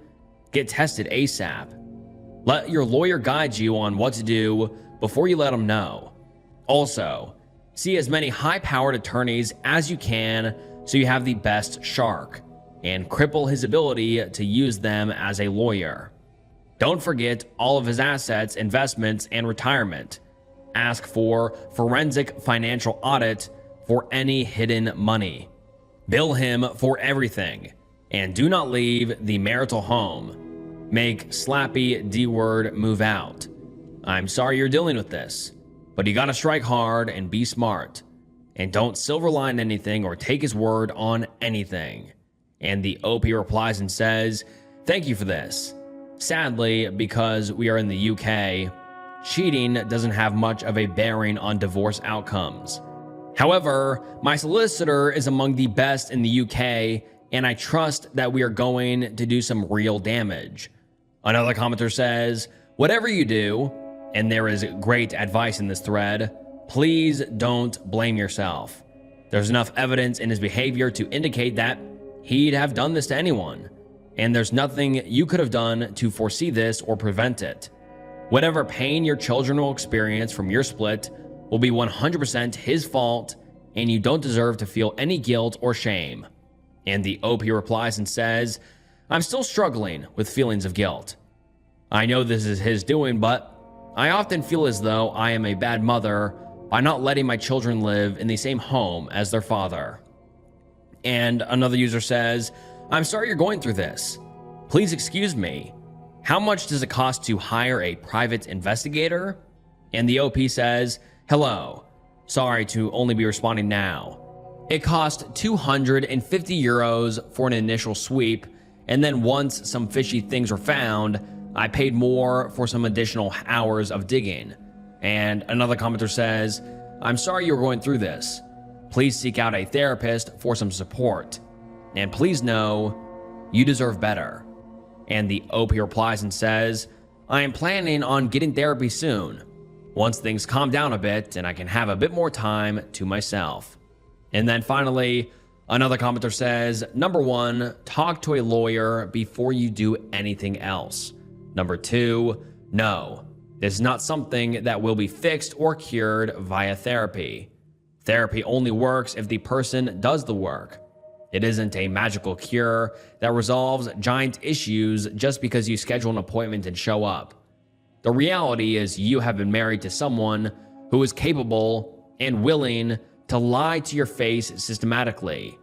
Get tested ASAP. Let your lawyer guide you on what to do before you let him know. Also, see as many high-powered attorneys as you can so you have the best shark, and cripple his ability to use them as a lawyer. Don't forget all of his assets, investments, and retirement. Ask for forensic financial audit for any hidden money. Bill him for everything, and do not leave the marital home. Make Slappy D-word move out. I'm sorry you're dealing with this, but you gotta strike hard and be smart. And don't silver line anything or take his word on anything. And the OP replies and says, thank you for this. Sadly, because we are in the UK, cheating doesn't have much of a bearing on divorce outcomes. However, my solicitor is among the best in the UK, and I trust that we are going to do some real damage. Another commenter says, whatever you do, and there is great advice in this thread, please don't blame yourself. There's enough evidence in his behavior to indicate that he'd have done this to anyone, and there's nothing you could have done to foresee this or prevent it. Whatever pain your children will experience from your split will be 100% his fault, and you don't deserve to feel any guilt or shame. And the OP replies and says, I'm still struggling with feelings of guilt. I know this is his doing, but I often feel as though I am a bad mother by not letting my children live in the same home as their father. And another user says, I'm sorry you're going through this. Please excuse me. How much does it cost to hire a private investigator? And the OP says, hello. Sorry to only be responding now. It cost 250 euros for an initial sweep, and then once some fishy things were found, I paid more for some additional hours of digging. And another commenter says, I'm sorry you're going through this. Please seek out a therapist for some support. And please know, you deserve better. And the OP replies and says, I am planning on getting therapy soon, once things calm down a bit and I can have a bit more time to myself. And then finally, another commenter says, number 1, talk to a lawyer before you do anything else. Number 2, no, this is not something that will be fixed or cured via therapy. Therapy only works if the person does the work. It isn't a magical cure that resolves giant issues just because you schedule an appointment and show up. The reality is you have been married to someone who is capable and willing to lie to your face systematically.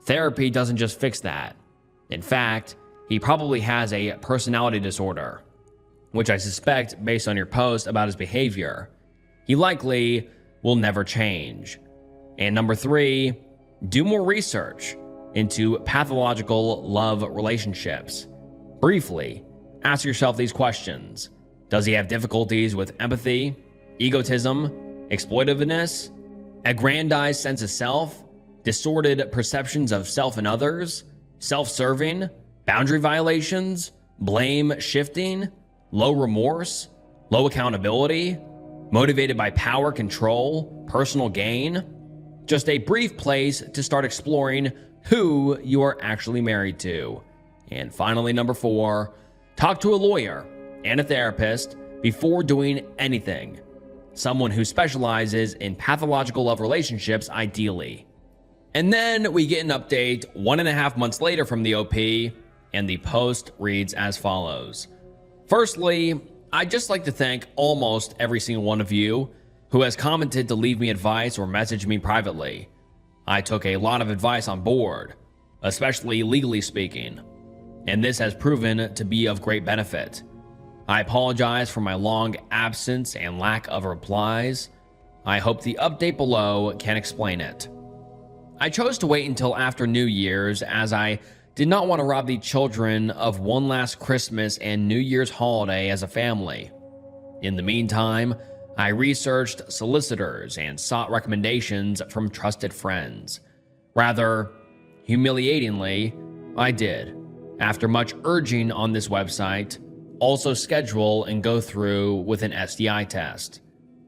Therapy doesn't just fix that. In fact, he probably has a personality disorder, which I suspect based on your post about his behavior. He likely will never change. And number 3, do more research into pathological love relationships. Briefly, ask yourself these questions. Does he have difficulties with empathy, egotism, exploitiveness, aggrandized sense of self, distorted perceptions of self and others, self-serving, boundary violations, blame shifting, low remorse, low accountability, motivated by power, control, personal gain? Just a brief place to start exploring who you are actually married to. And finally, number 4, talk to a lawyer and a therapist before doing anything. Someone who specializes in pathological love relationships, ideally. And then we get an update 1.5 months later from the OP, and the post reads as follows. Firstly, I'd just like to thank almost every single one of you who has commented to leave me advice or message me privately. I took a lot of advice on board, especially legally speaking, and this has proven to be of great benefit. I apologize for my long absence and lack of replies. I hope the update below can explain it. I chose to wait until after New Year's as I did not want to rob the children of one last Christmas and New Year's holiday as a family. In the meantime, I researched solicitors and sought recommendations from trusted friends. Rather humiliatingly, I did, after much urging on this website, also schedule and go through with an STI test.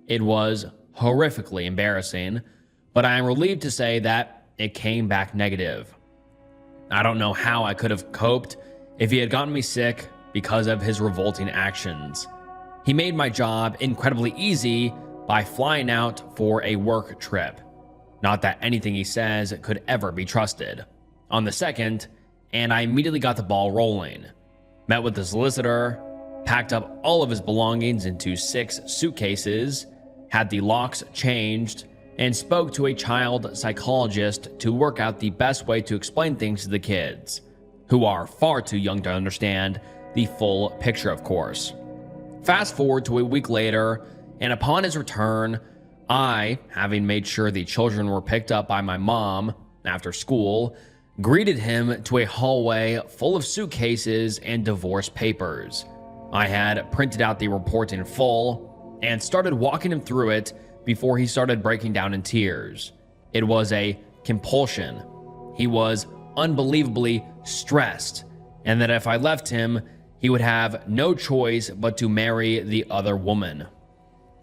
It was horrifically embarrassing, but I am relieved to say that it came back negative. I don't know how I could have coped if he had gotten me sick because of his revolting actions. He made my job incredibly easy by flying out for a work trip. Not that anything he says could ever be trusted. On the second, and I immediately got the ball rolling. Met with the solicitor, packed up all of his belongings into 6 suitcases, had the locks changed, and spoke to a child psychologist to work out the best way to explain things to the kids, who are far too young to understand the full picture, of course. Fast forward to a week later, and upon his return, I, having made sure the children were picked up by my mom after school, greeted him to a hallway full of suitcases and divorce papers. I had printed out the report in full and started walking him through it before he started breaking down in tears. it was a compulsion. He was unbelievably stressed, and that if I left him, he would have no choice but to marry the other woman.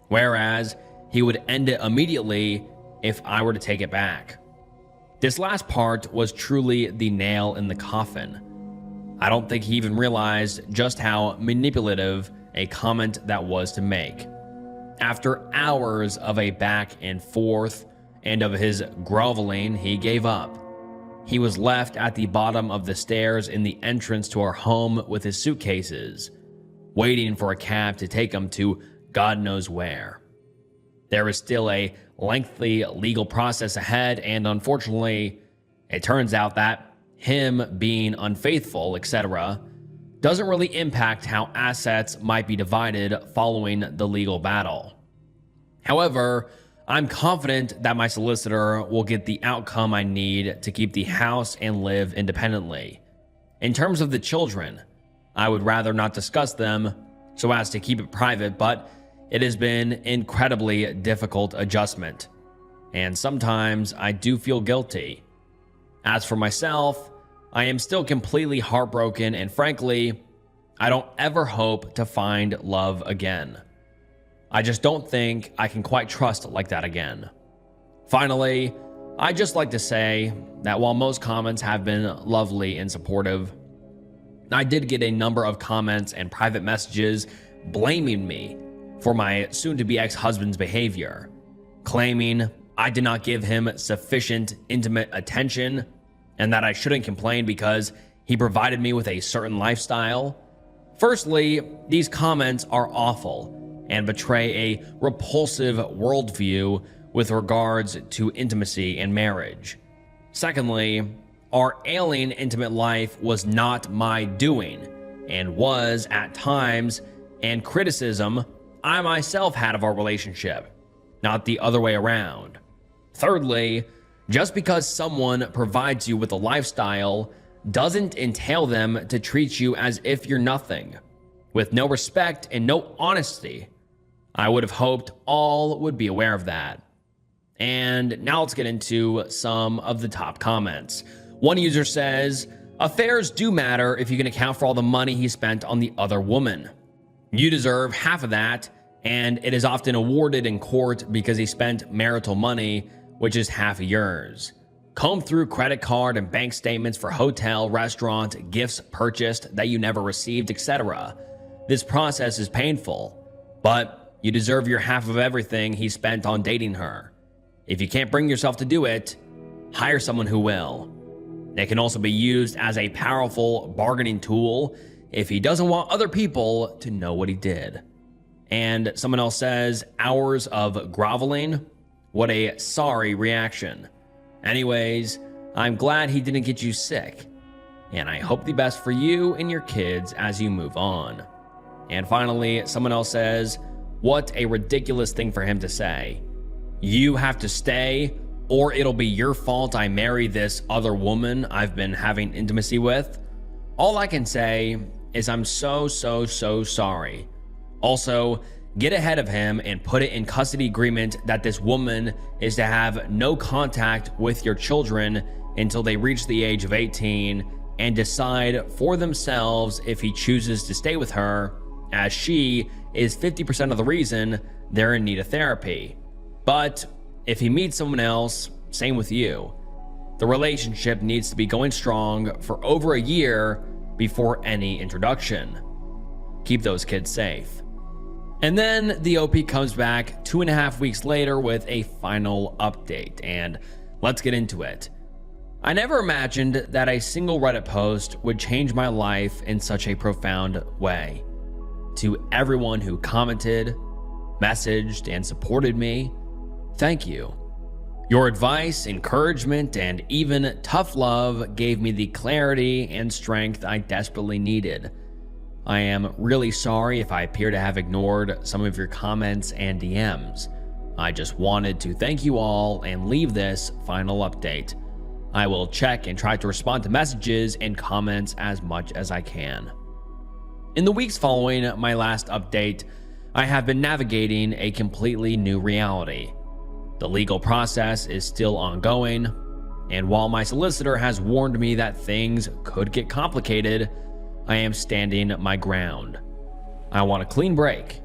Whereas he would end it immediately if I were to take it back. This last part was truly the nail in the coffin. I don't think he even realized just how manipulative a comment that was to make. After hours of a back and forth and of his groveling, he gave up. He was left at the bottom of the stairs in the entrance to our home with his suitcases, waiting for a cab to take him to God knows where. There is still a lengthy legal process ahead, and unfortunately, it turns out that him being unfaithful, etc., doesn't really impact how assets might be divided following the legal battle. However, I'm confident that my solicitor will get the outcome I need to keep the house and live independently. In terms of the children, I would rather not discuss them so as to keep it private, but it has been incredibly difficult adjustment, and sometimes I do feel guilty. As for myself, I am still completely heartbroken, and frankly, I don't ever hope to find love again. I just don't think I can quite trust like that again. Finally, I'd just like to say that while most comments have been lovely and supportive, I did get a number of comments and private messages blaming me for my soon-to-be ex-husband's behavior, claiming I did not give him sufficient intimate attention and that I shouldn't complain because he provided me with a certain lifestyle. Firstly, these comments are awful and betray a repulsive worldview with regards to intimacy and marriage. Secondly, our ailing intimate life was not my doing and was, at times, and criticism I myself had of our relationship, not the other way around. Thirdly, just because someone provides you with a lifestyle doesn't entail them to treat you as if you're nothing, with no respect and no honesty. I would have hoped all would be aware of that. And now let's get into some of the top comments. One user says, affairs do matter if you can account for all the money he spent on the other woman. You deserve half of that, and it is often awarded in court because he spent marital money, which is half of yours. Comb through credit card and bank statements for hotel, restaurant, gifts purchased that you never received, etc. This process is painful, but you deserve your half of everything he spent on dating her. If you can't bring yourself to do it, hire someone who will. It can also be used as a powerful bargaining tool if he doesn't want other people to know what he did. And someone else says, hours of groveling? What a sorry reaction. Anyways, I'm glad he didn't get you sick, and I hope the best for you and your kids as you move on. And finally, someone else says, what a ridiculous thing for him to say. You have to stay, or it'll be your fault I marry this other woman I've been having intimacy with. All I can say is I'm so sorry. Also, get ahead of him and put it in custody agreement that this woman is to have no contact with your children until they reach the age of 18 and decide for themselves if he chooses to stay with her, as she is 50% of the reason they're in need of therapy. But if he meets someone else, same with you. The relationship needs to be going strong for over a year before any introduction. Keep those kids safe. And then the OP comes back 2.5 weeks later with a final update, and let's get into it. I never imagined that a single Reddit post would change my life in such a profound way. To everyone who commented, messaged, and supported me, thank you. Your advice, encouragement, and even tough love gave me the clarity and strength I desperately needed. I am really sorry if I appear to have ignored some of your comments and DMs. I just wanted to thank you all and leave this final update. I will check and try to respond to messages and comments as much as I can. In the weeks following my last update, I have been navigating a completely new reality. The legal process is still ongoing, and while my solicitor has warned me that things could get complicated, I am standing my ground. I want a clean break,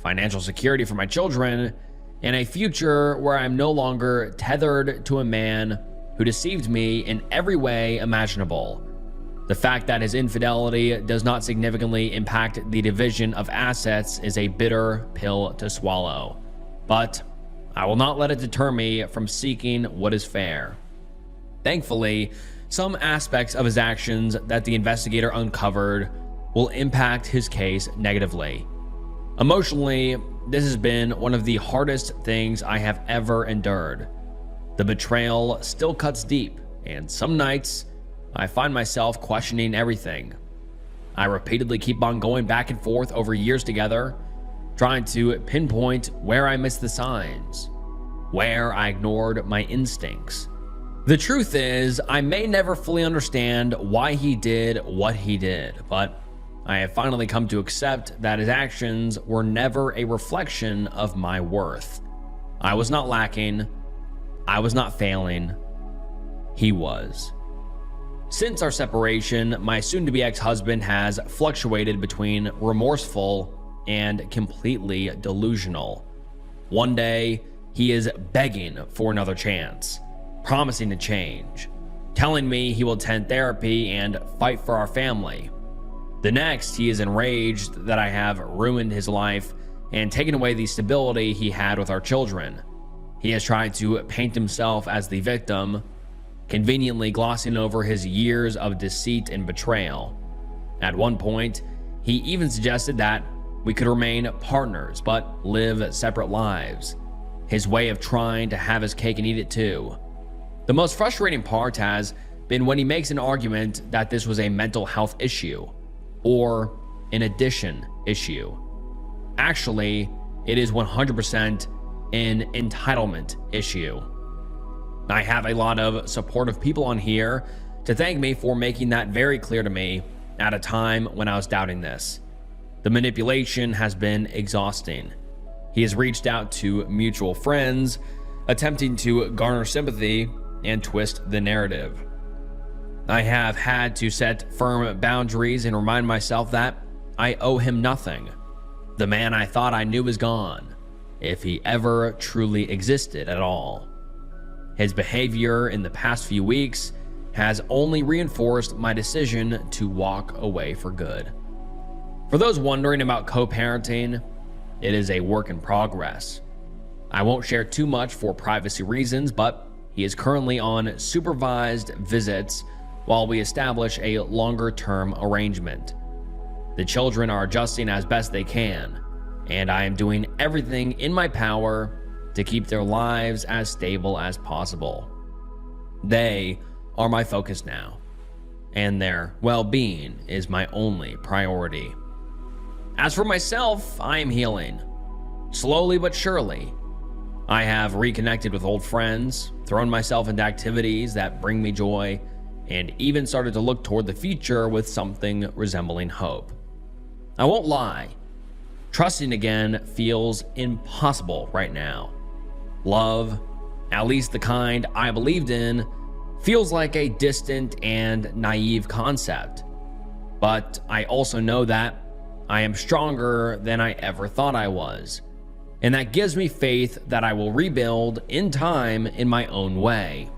financial security for my children, and a future where I'm no longer tethered to a man who deceived me in every way imaginable. The fact that his infidelity does not significantly impact the division of assets is a bitter pill to swallow, but I will not let it deter me from seeking what is fair. Thankfully, some aspects of his actions that the investigator uncovered will impact his case negatively. Emotionally, this has been one of the hardest things I have ever endured. The betrayal still cuts deep, and some nights I find myself questioning everything. I repeatedly keep on going back and forth over years together, trying to pinpoint where I missed the signs, where I ignored my instincts. The truth is, I may never fully understand why he did what he did, but I have finally come to accept that his actions were never a reflection of my worth. I was not lacking. I was not failing. He was. Since our separation, my soon-to-be ex-husband has fluctuated between remorseful and completely delusional. One day, he is begging for another chance, promising to change, telling me he will attend therapy and fight for our family. The next, he is enraged that I have ruined his life and taken away the stability he had with our children. He has tried to paint himself as the victim, conveniently glossing over his years of deceit and betrayal. At one point, he even suggested that we could remain partners but live separate lives, his way of trying to have his cake and eat it too. The most frustrating part has been when he makes an argument that this was a mental health issue or an addiction issue. Actually, it is 100% an entitlement issue. I have a lot of supportive people on here to thank me for making that very clear to me at a time when I was doubting this. The manipulation has been exhausting. He has reached out to mutual friends, attempting to garner sympathy and twist the narrative. I have had to set firm boundaries and remind myself that I owe him nothing. The man I thought I knew is gone, if he ever truly existed at all. His behavior in the past few weeks has only reinforced my decision to walk away for good. For those wondering about co-parenting, it is a work in progress. I won't share too much for privacy reasons, but he is currently on supervised visits while we establish a longer-term arrangement. The children are adjusting as best they can, and I am doing everything in my power to keep their lives as stable as possible. They are my focus now, and their well-being is my only priority. As for myself, I am healing, slowly but surely. I have reconnected with old friends, thrown myself into activities that bring me joy, and even started to look toward the future with something resembling hope. I won't lie, trusting again feels impossible right now. Love, at least the kind I believed in, feels like a distant and naive concept. But I also know that I am stronger than I ever thought I was, and that gives me faith that I will rebuild in time in my own way.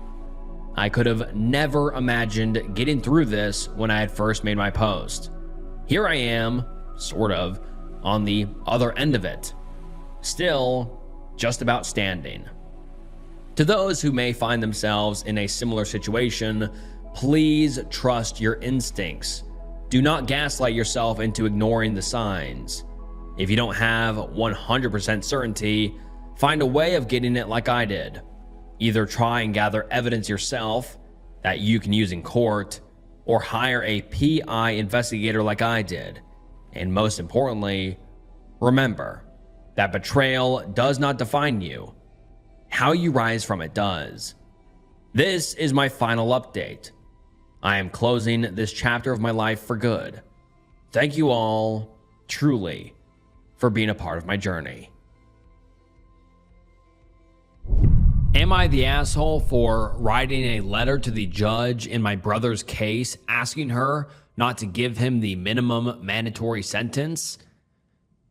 I could have never imagined getting through this when I had first made my post. Here I am, sort of, on the other end of it, still just about standing. To those who may find themselves in a similar situation, please trust your instincts. Do not gaslight yourself into ignoring the signs. If you don't have 100% certainty, find a way of getting it like I did. Either try and gather evidence yourself that you can use in court, or hire a PI investigator like I did. And most importantly, remember that betrayal does not define you. How you rise from it does. This is my final update. I am closing this chapter of my life for good. Thank you all, truly, for being a part of my journey. Am I the asshole for writing a letter to the judge in my brother's case asking her not to give him the minimum mandatory sentence?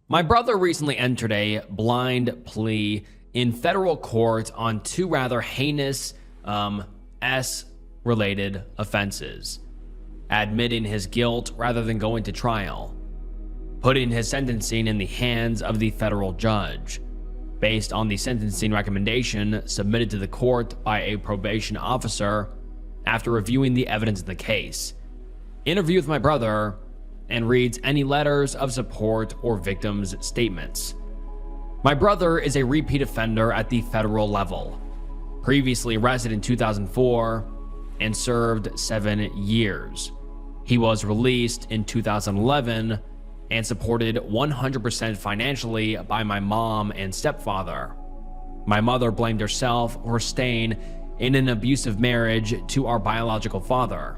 My brother recently entered a blind plea in federal court on two rather heinous S-related offenses, admitting his guilt rather than going to trial, putting his sentencing in the hands of the federal judge, based on the sentencing recommendation submitted to the court by a probation officer after reviewing the evidence in the case, interview with my brother, and reads any letters of support or victims' statements. My brother is a repeat offender at the federal level, previously arrested in 2004 and served 7 years. He was released in 2011 and supported 100% financially by my mom and stepfather. My mother blamed herself for staying in an abusive marriage to our biological father.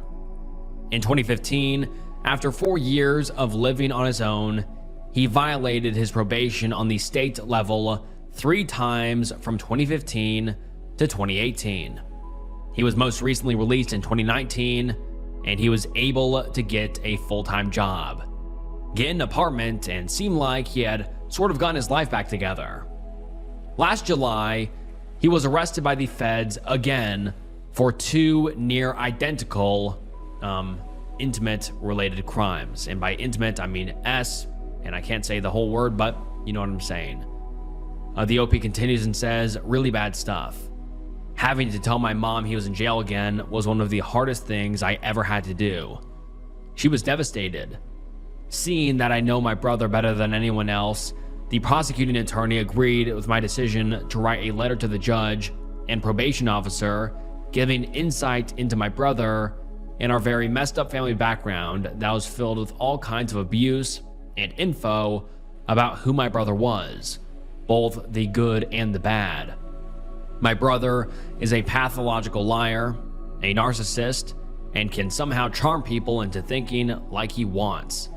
In 2015, after 4 years of living on his own, he violated his probation on the state level 3 times from 2015 to 2018. He was most recently released in 2019, and he was able to get a full-time job, get an apartment, and seemed like he had sort of gotten his life back together. Last July, he was arrested by the feds again for 2 near identical intimate related crimes. And by intimate, I mean S, and I can't say the whole word, but you know what I'm saying. The OP continues and says, really bad stuff. Having to tell my mom he was in jail again was one of the hardest things I ever had to do. She was devastated. Seeing that I know my brother better than anyone else, the prosecuting attorney agreed with my decision to write a letter to the judge and probation officer, giving insight into my brother and our very messed up family background that was filled with all kinds of abuse and info about who my brother was, both the good and the bad. My brother is a pathological liar, a narcissist, and can somehow charm people into thinking like he wants,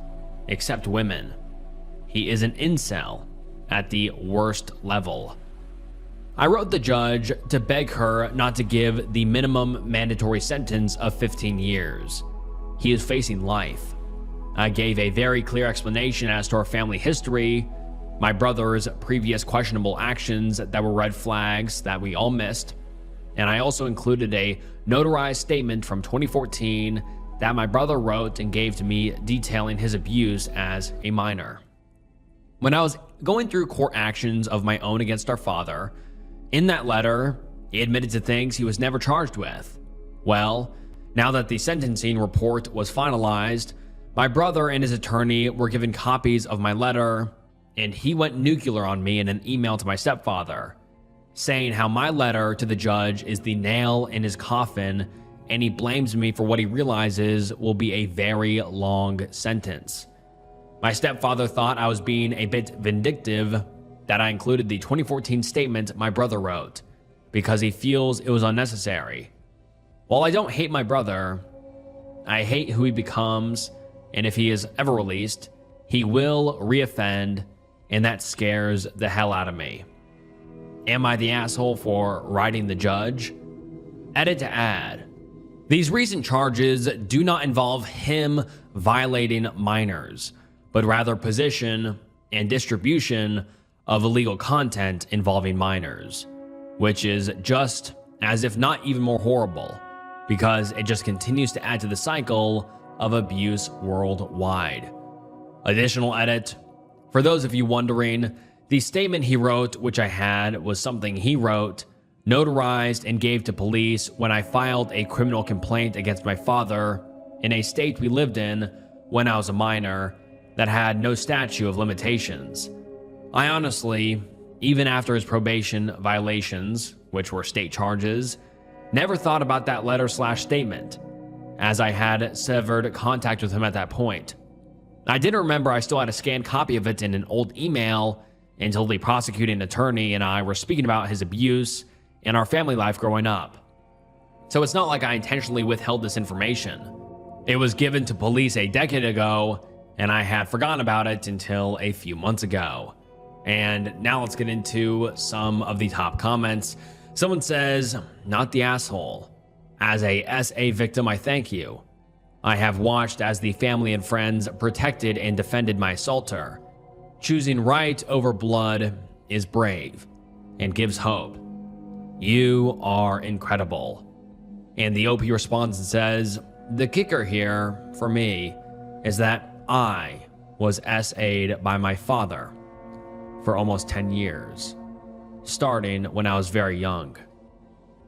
except women. He is an incel at the worst level. I wrote the judge to beg her not to give the minimum mandatory sentence of 15 years. He is facing life. I gave a very clear explanation as to our family history, my brother's previous questionable actions that were red flags that we all missed, and I also included a notarized statement from 2014 that my brother wrote and gave to me detailing his abuse as a minor. When I was going through court actions of my own against our father, in that letter, he admitted to things he was never charged with. Well, now that the sentencing report was finalized, my brother and his attorney were given copies of my letter, and he went nuclear on me in an email to my stepfather, saying how my letter to the judge is the nail in his coffin, and he blames me for what he realizes will be a very long sentence. My stepfather thought I was being a bit vindictive that I included the 2014 statement my brother wrote, because he feels it was unnecessary. While I don't hate my brother, I hate who he becomes, and if he is ever released, he will reoffend, and that scares the hell out of me. Am I the asshole for writing the judge? Edit to add. These recent charges do not involve him violating minors, but rather possession and distribution of illegal content involving minors, which is just as if not even more horrible, because it just continues to add to the cycle of abuse worldwide. Additional edit. For those of you wondering, the statement he wrote, which I had, was something he wrote, notarized, and gave to police when I filed a criminal complaint against my father in a state we lived in when I was a minor that had no statute of limitations. I honestly, even after his probation violations, which were state charges, never thought about that letter/statement, as I had severed contact with him at that point. I didn't remember I still had a scanned copy of it in an old email until the prosecuting attorney and I were speaking about his abuse and our family life growing up. So it's not like I intentionally withheld this information. It was given to police a decade ago, and I had forgotten about it until a few months ago. And now let's get into some of the top comments. Someone says, not the asshole. As a SA victim, I thank you. I have watched as the family and friends protected and defended my assaulter. Choosing right over blood is brave and gives hope. You are incredible. And the OP responds and says, the kicker here, for me, is that I was SA'd by my father for almost 10 years, starting when I was very young.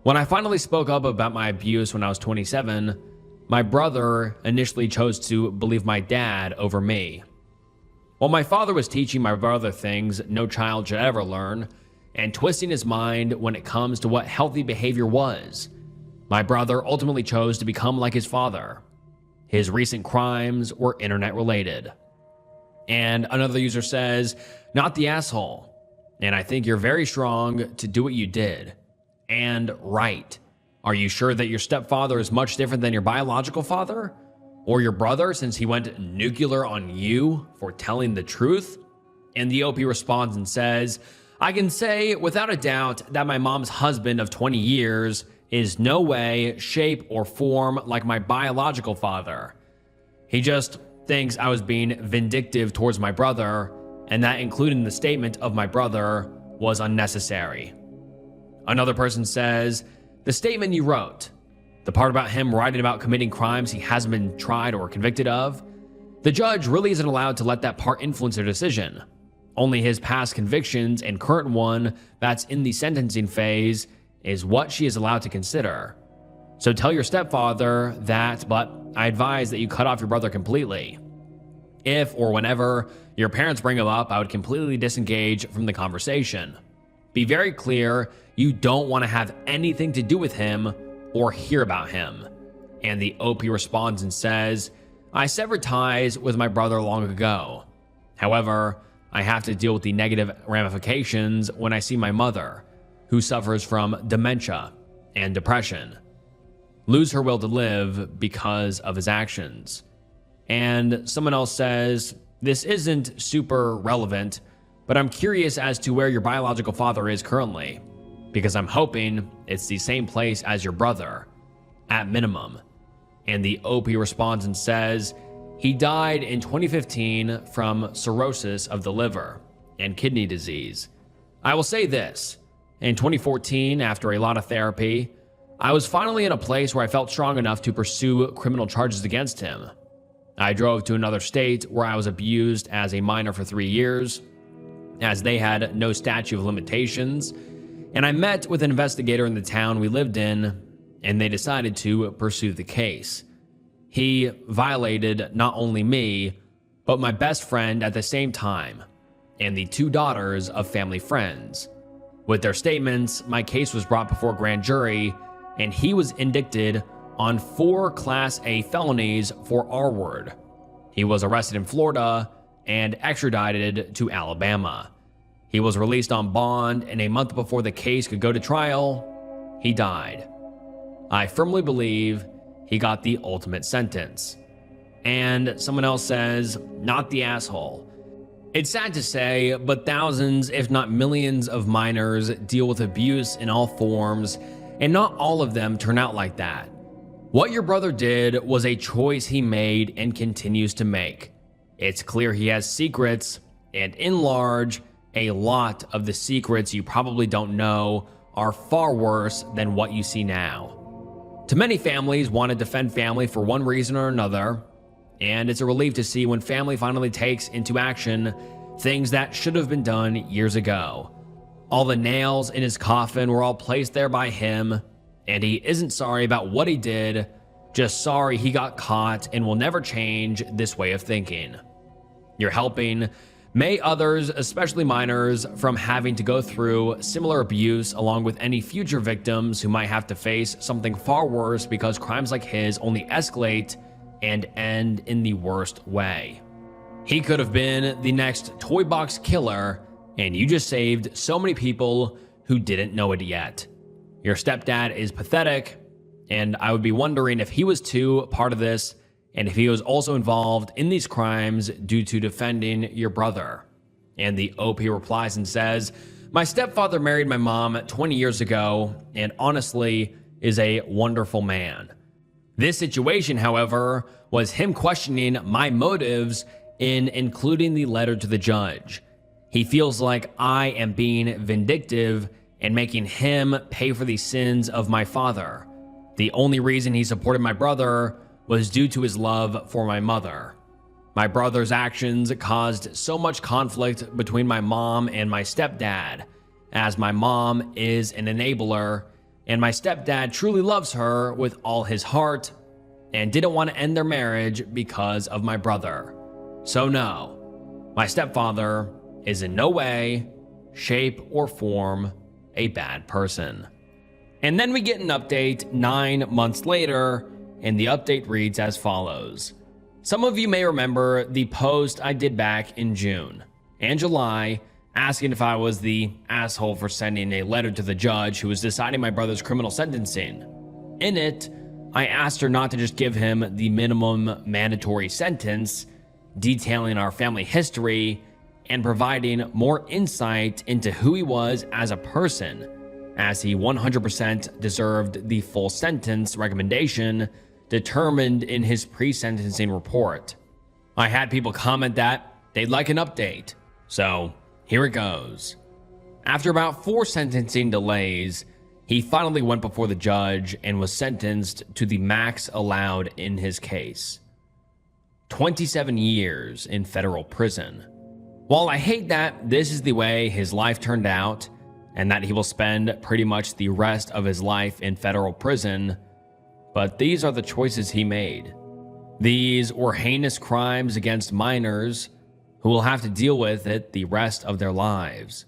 When I finally spoke up about my abuse when I was 27, my brother initially chose to believe my dad over me. While my father was teaching my brother things no child should ever learn, and twisting his mind when it comes to what healthy behavior was, my brother ultimately chose to become like his father. His recent crimes were internet related. And another user says, not the asshole. And I think you're very strong to do what you did. And right. Are you sure that your stepfather is much different than your biological father? Or your brother, since he went nuclear on you for telling the truth? And the OP responds and says, I can say without a doubt that my mom's husband of 20 years is no way, shape, or form like my biological father. He just thinks I was being vindictive towards my brother, and that including the statement of my brother was unnecessary. Another person says, the statement you wrote, the part about him writing about committing crimes he hasn't been tried or convicted of, the judge really isn't allowed to let that part influence their decision. Only his past convictions and current one that's in the sentencing phase is what she is allowed to consider. So tell your stepfather that, but I advise that you cut off your brother completely. If or whenever your parents bring him up, I would completely disengage from the conversation. Be very clear you don't want to have anything to do with him or hear about him. And the OP responds and says, I severed ties with my brother long ago. However, I have to deal with the negative ramifications when I see my mother, who suffers from dementia and depression, lose her will to live because of his actions. And someone else says, this isn't super relevant, but I'm curious as to where your biological father is currently, because I'm hoping it's the same place as your brother, at minimum. And the OP responds and says, he died in 2015 from cirrhosis of the liver and kidney disease. I will say this, in 2014, after a lot of therapy, I was finally in a place where I felt strong enough to pursue criminal charges against him. I drove to another state where I was abused as a minor for 3 years, as they had no statute of limitations, and I met with an investigator in the town we lived in, and they decided to pursue the case. He violated not only me, but my best friend at the same time, and the 2 daughters of family friends. With their statements, my case was brought before a grand jury, and he was indicted on 4 Class A felonies for R-word. He was arrested in Florida and extradited to Alabama. He was released on bond, and a month before the case could go to trial, he died. I firmly believe he got the ultimate sentence. And someone else says, not the asshole. It's sad to say, but thousands, if not millions of minors deal with abuse in all forms, and not all of them turn out like that. What your brother did was a choice he made and continues to make. It's clear he has secrets, and in large, a lot of the secrets you probably don't know are far worse than what you see now. To many families want to defend family for one reason or another, and it's a relief to see when family finally takes into action things that should have been done years ago. All the nails in his coffin were all placed there by him, and he isn't sorry about what he did, just sorry he got caught and will never change this way of thinking. You're helping may others, especially minors, from having to go through similar abuse, along with any future victims who might have to face something far worse because crimes like his only escalate and end in the worst way. He could have been the next toy box killer, and you just saved so many people who didn't know it yet. Your stepdad is pathetic, and I would be wondering if he was too part of this, and if he was also involved in these crimes due to defending your brother. And the OP replies and says, My stepfather married my mom 20 years ago and honestly is a wonderful man. This situation, however, was him questioning my motives in including the letter to the judge. He feels like I am being vindictive and making him pay for the sins of my father. The only reason he supported my brother was due to his love for my mother. My brother's actions caused so much conflict between my mom and my stepdad, as my mom is an enabler and my stepdad truly loves her with all his heart and didn't want to end their marriage because of my brother. So no, my stepfather is in no way, shape, or form a bad person. And then we get an update 9 months later, and the update reads as follows. Some of you may remember the post I did back in June and July asking if I was the asshole for sending a letter to the judge who was deciding my brother's criminal sentencing. In it, I asked her not to just give him the minimum mandatory sentence, detailing our family history and providing more insight into who he was as a person, as he 100% deserved the full sentence recommendation determined in his pre-sentencing report. I had people comment that they'd like an update, so here it goes. After about 4 sentencing delays, he finally went before the judge and was sentenced to the max allowed in his case. 27 years in federal prison. While I hate that this is the way his life turned out, and that he will spend pretty much the rest of his life in federal prison, but these are the choices he made. These were heinous crimes against minors who will have to deal with it the rest of their lives.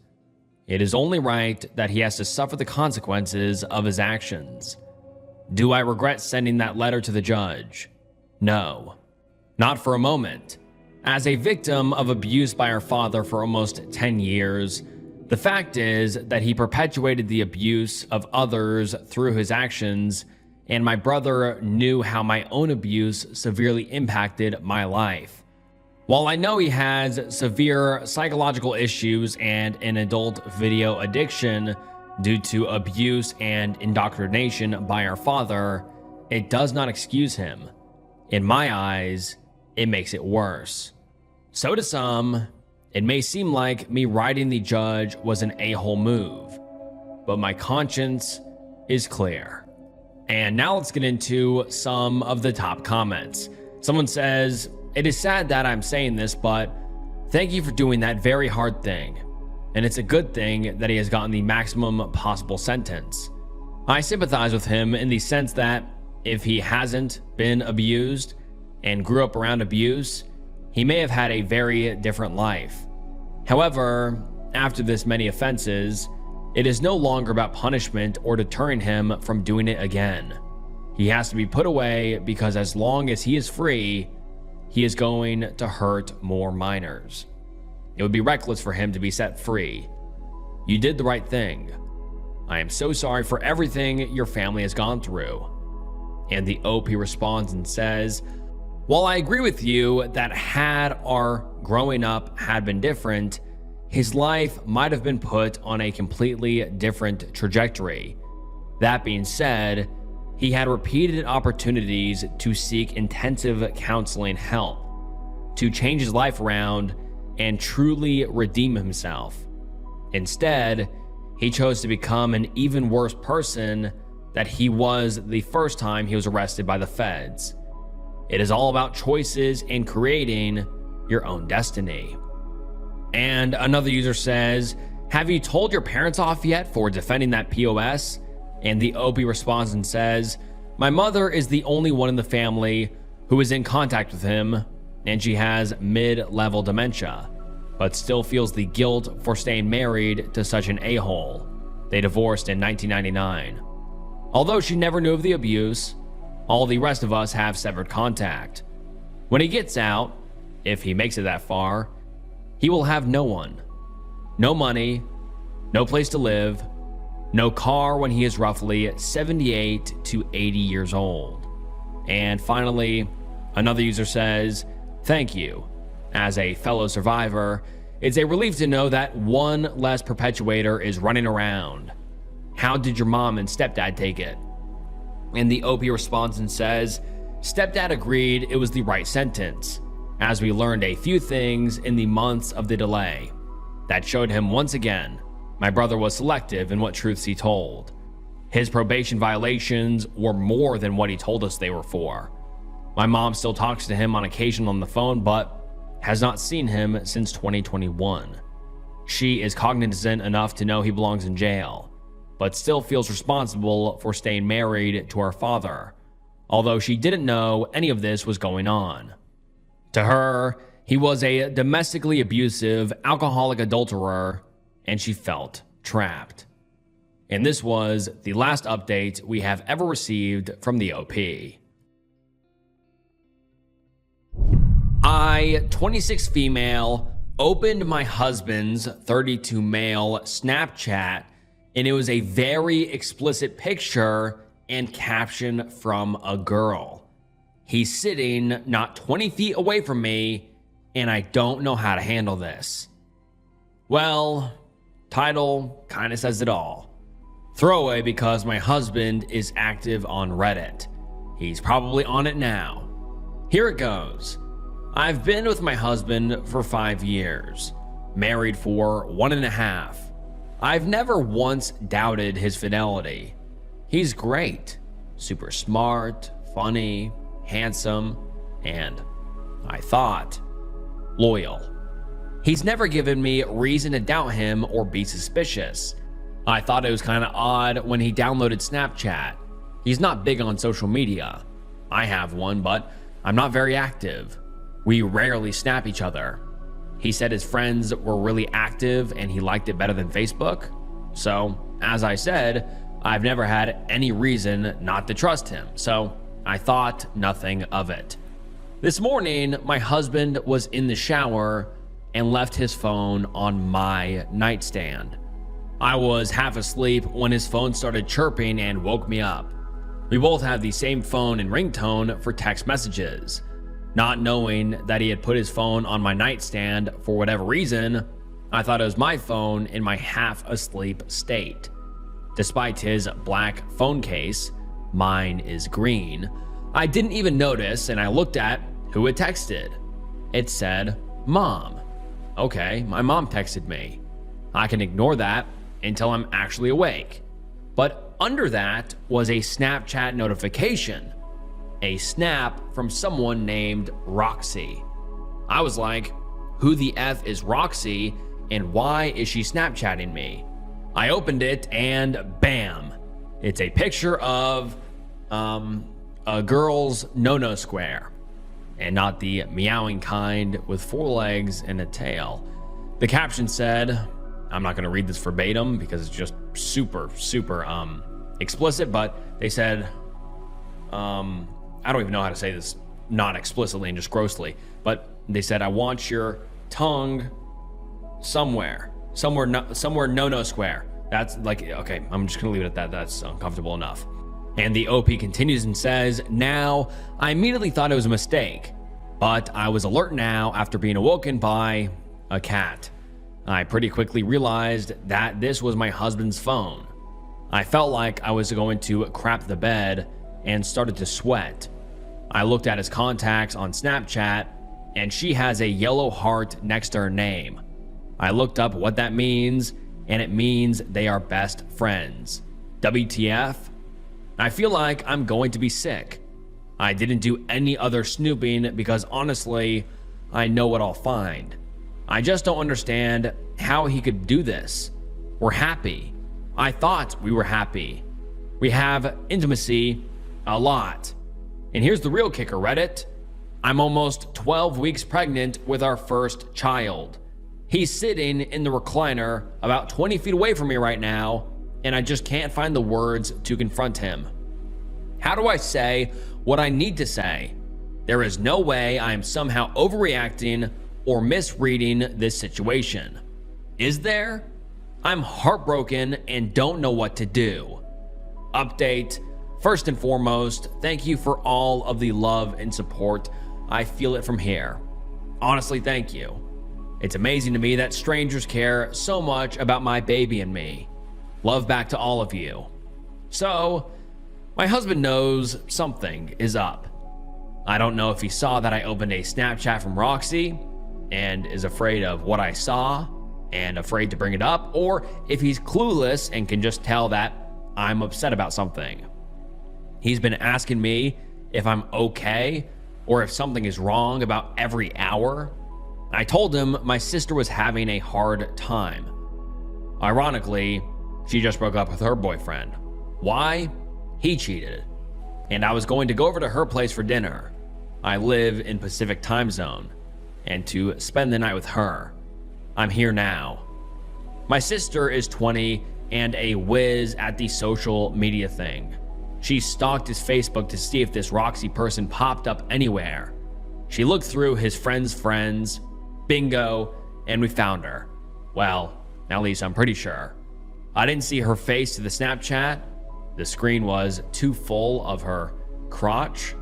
It is only right that he has to suffer the consequences of his actions. Do I regret sending that letter to the judge? No, not for a moment. As a victim of abuse by our father for almost 10 years, the fact is that he perpetuated the abuse of others through his actions, and my brother knew how my own abuse severely impacted my life. While I know he has severe psychological issues and an adult video addiction due to abuse and indoctrination by our father, it does not excuse him. In my eyes, it makes it worse. So to some, it may seem like me writing the judge was an a-hole move, but my conscience is clear. And now let's get into some of the top comments. Someone says, "It is sad that I'm saying this, but thank you for doing that very hard thing. And it's a good thing that he has gotten the maximum possible sentence. I sympathize with him in the sense that if he hasn't been abused and grew up around abuse, he may have had a very different life. However, after this many offenses, it is no longer about punishment or deterring him from doing it again. He has to be put away because as long as he is free, he is going to hurt more minors. It would be reckless for him to be set free. You did the right thing. I am so sorry for everything your family has gone through." And the OP responds and says, "While I agree with you that had our growing up had been different, his life might have been put on a completely different trajectory. That being said, he had repeated opportunities to seek intensive counseling help, to change his life around and truly redeem himself. Instead, he chose to become an even worse person that he was the first time he was arrested by the feds. It is all about choices and creating your own destiny." And another user says, "Have you told your parents off yet for defending that POS?" And the OP responds and says, "My mother is the only one in the family who is in contact with him, and she has mid-level dementia, but still feels the guilt for staying married to such an a-hole. They divorced in 1999. Although she never knew of the abuse, all the rest of us have severed contact. When he gets out, if he makes it that far, he will have no one. No money, no place to live, no car when he is roughly 78 to 80 years old." And finally, another user says, "Thank you. As a fellow survivor, It's a relief to know that one less perpetuator is running around. How did your mom and stepdad take it? And the OP responds and says, stepdad agreed it was the right sentence, as we learned a few things in the months of the delay that showed him once again my brother was selective in what truths he told. His probation violations were more than what he told us they were for. My mom still talks to him on occasion on the phone, but has not seen him since 2021. She is cognizant enough to know he belongs in jail, but still feels responsible for staying married to our father, although she didn't know any of this was going on. To her, he was a domestically abusive, alcoholic adulterer, and she felt trapped. And this was the last update we have ever received from the OP. I, 26 female, opened my husband's 32 male Snapchat, and it was a very explicit picture and caption from a girl. He's sitting not 20 feet away from me, and I don't know how to handle this. Well, title kind of says it all. Throwaway because my husband is active on Reddit. He's probably on it now. Here it goes. I've been with my husband for 5 years, married for 1.5. I've never once doubted his fidelity. He's great, super smart, funny, handsome, and, I thought, loyal. He's never given me reason to doubt him or be suspicious. I thought it was kind of odd when he downloaded Snapchat. He's not big on social media. I have one, but I'm not very active. We rarely snap each other. He said his friends were really active and he liked it better than Facebook. So, as I said, I've never had any reason not to trust him, so I thought nothing of it. This morning, my husband was in the shower and left his phone on my nightstand. I was half asleep when his phone started chirping and woke me up. We both have the same phone and ringtone for text messages. Not knowing that he had put his phone on my nightstand for whatever reason, I thought it was my phone in my half asleep state. Despite his black phone case, mine is green, I didn't even notice, and I looked at who had texted. It said, Mom. Okay, my mom texted me. I can ignore that until I'm actually awake. But under that was a Snapchat notification. A snap from someone named Roxy. I was like, who the F is Roxy and why is she Snapchatting me? I opened it and bam, it's a picture of a girl's no-no square, and not the meowing kind with 4 legs and a tail. The caption said, I'm not going to read this verbatim because it's just super explicit, but they said, I don't even know how to say this not explicitly and just grossly, but they said, I want your tongue somewhere no square. That's like, okay, I'm just gonna leave it at that. That's uncomfortable enough. And the OP continues and says, now, I immediately thought it was a mistake, but I was alert now after being awoken by a cat. I pretty quickly realized that this was my husband's phone. I felt like I was going to crap the bed and started to sweat. I looked at his contacts on Snapchat, and she has a yellow heart next to her name. I looked up what that means, and it means they are best friends. WTF? I feel like I'm going to be sick. I didn't do any other snooping because honestly, I know what I'll find. I just don't understand how he could do this. We're happy. I thought we were happy. We have intimacy a lot. And here's the real kicker, Reddit. I'm almost 12 weeks pregnant with our first child. He's sitting in the recliner about 20 feet away from me right now, and I just can't find the words to confront him. How do I say what I need to say? There is no way I am somehow overreacting or misreading this situation. Is there? I'm heartbroken and don't know what to do. Update. First and foremost, thank you for all of the love and support. I feel it from here. Honestly, thank you. It's amazing to me that strangers care so much about my baby and me. Love back to all of you. So, my husband knows something is up. I don't know if he saw that I opened a Snapchat from Roxy and is afraid of what I saw and afraid to bring it up, or if he's clueless and can just tell that I'm upset about something. He's been asking me if I'm okay or if something is wrong about every hour. I told him my sister was having a hard time. Ironically, she just broke up with her boyfriend. Why? He cheated. And I was going to go over to her place for dinner. I live in Pacific time zone, and to spend the night with her. I'm here now. My sister is 20 and a whiz at the social media thing. She stalked his Facebook to see if this Roxy person popped up anywhere. She looked through his friends, bingo, and we found her. Well, at least I'm pretty sure. I didn't see her face to the Snapchat. The screen was too full of her crotch.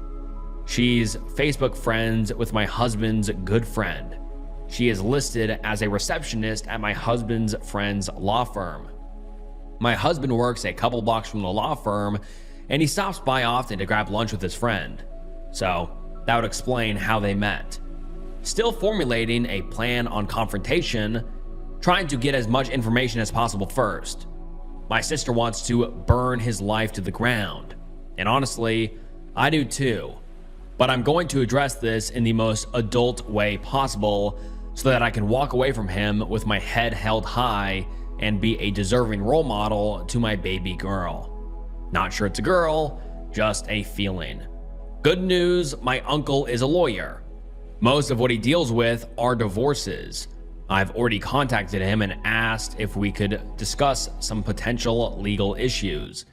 She's Facebook friends with my husband's good friend. She is listed as a receptionist at my husband's friend's law firm. My husband works a couple blocks from the law firm, and he stops by often to grab lunch with his friend. So that would explain how they met. Still formulating a plan on confrontation, trying to get as much information as possible first. My sister wants to burn his life to the ground. And honestly, I do too. But I'm going to address this in the most adult way possible so that I can walk away from him with my head held high and be a deserving role model to my baby girl. Not sure it's a girl, just a feeling. Good news, my uncle is a lawyer. Most of what he deals with are divorces. I've already contacted him and asked if we could discuss some potential legal issues.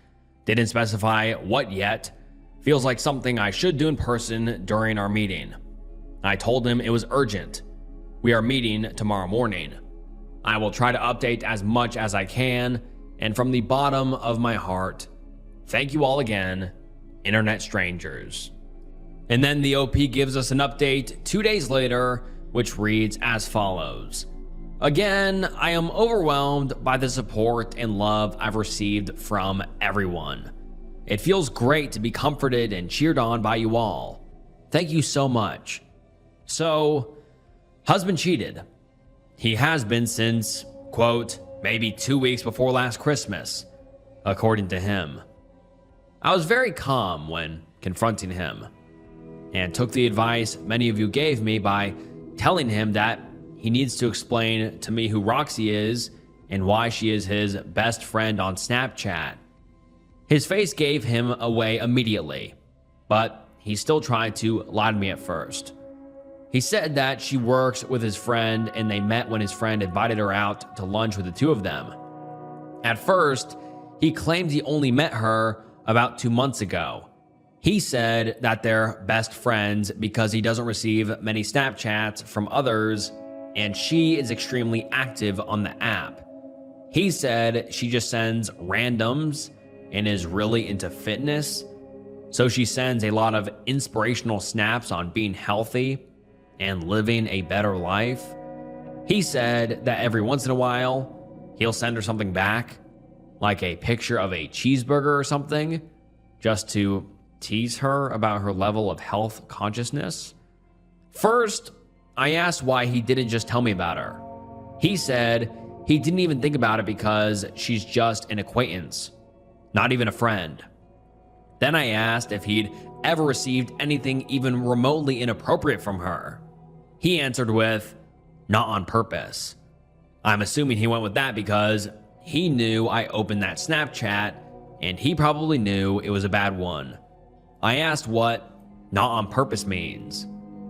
Didn't specify what yet. Feels like something I should do in person during our meeting. I told him it was urgent. We are meeting tomorrow morning. I will try to update as much as I can, and from the bottom of my heart, thank you all again, internet strangers. And then the OP gives us an update 2 days later, which reads as follows. Again, I am overwhelmed by the support and love I've received from everyone. It feels great to be comforted and cheered on by you all. Thank you so much. So, husband cheated. He has been since, quote, maybe 2 weeks before last Christmas, according to him. I was very calm when confronting him and took the advice many of you gave me by telling him that he needs to explain to me who Roxy is and why she is his best friend on Snapchat. His face gave him away immediately, but he still tried to lie to me at first. He said that she works with his friend and they met when his friend invited her out to lunch with the two of them. At first, he claimed he only met her about 2 months ago. He said that they're best friends because he doesn't receive many Snapchats from others and she is extremely active on the app. He said she just sends randoms and is really into fitness, so she sends a lot of inspirational snaps on being healthy and living a better life. He said that every once in a while, he'll send her something back, like a picture of a cheeseburger or something, just to tease her about her level of health consciousness. First, I asked why he didn't just tell me about her. He said he didn't even think about it because she's just an acquaintance, not even a friend. Then I asked if he'd ever received anything even remotely inappropriate from her. He answered with, not on purpose. I'm assuming he went with that because he knew I opened that Snapchat and he probably knew it was a bad one. I asked what not on purpose means.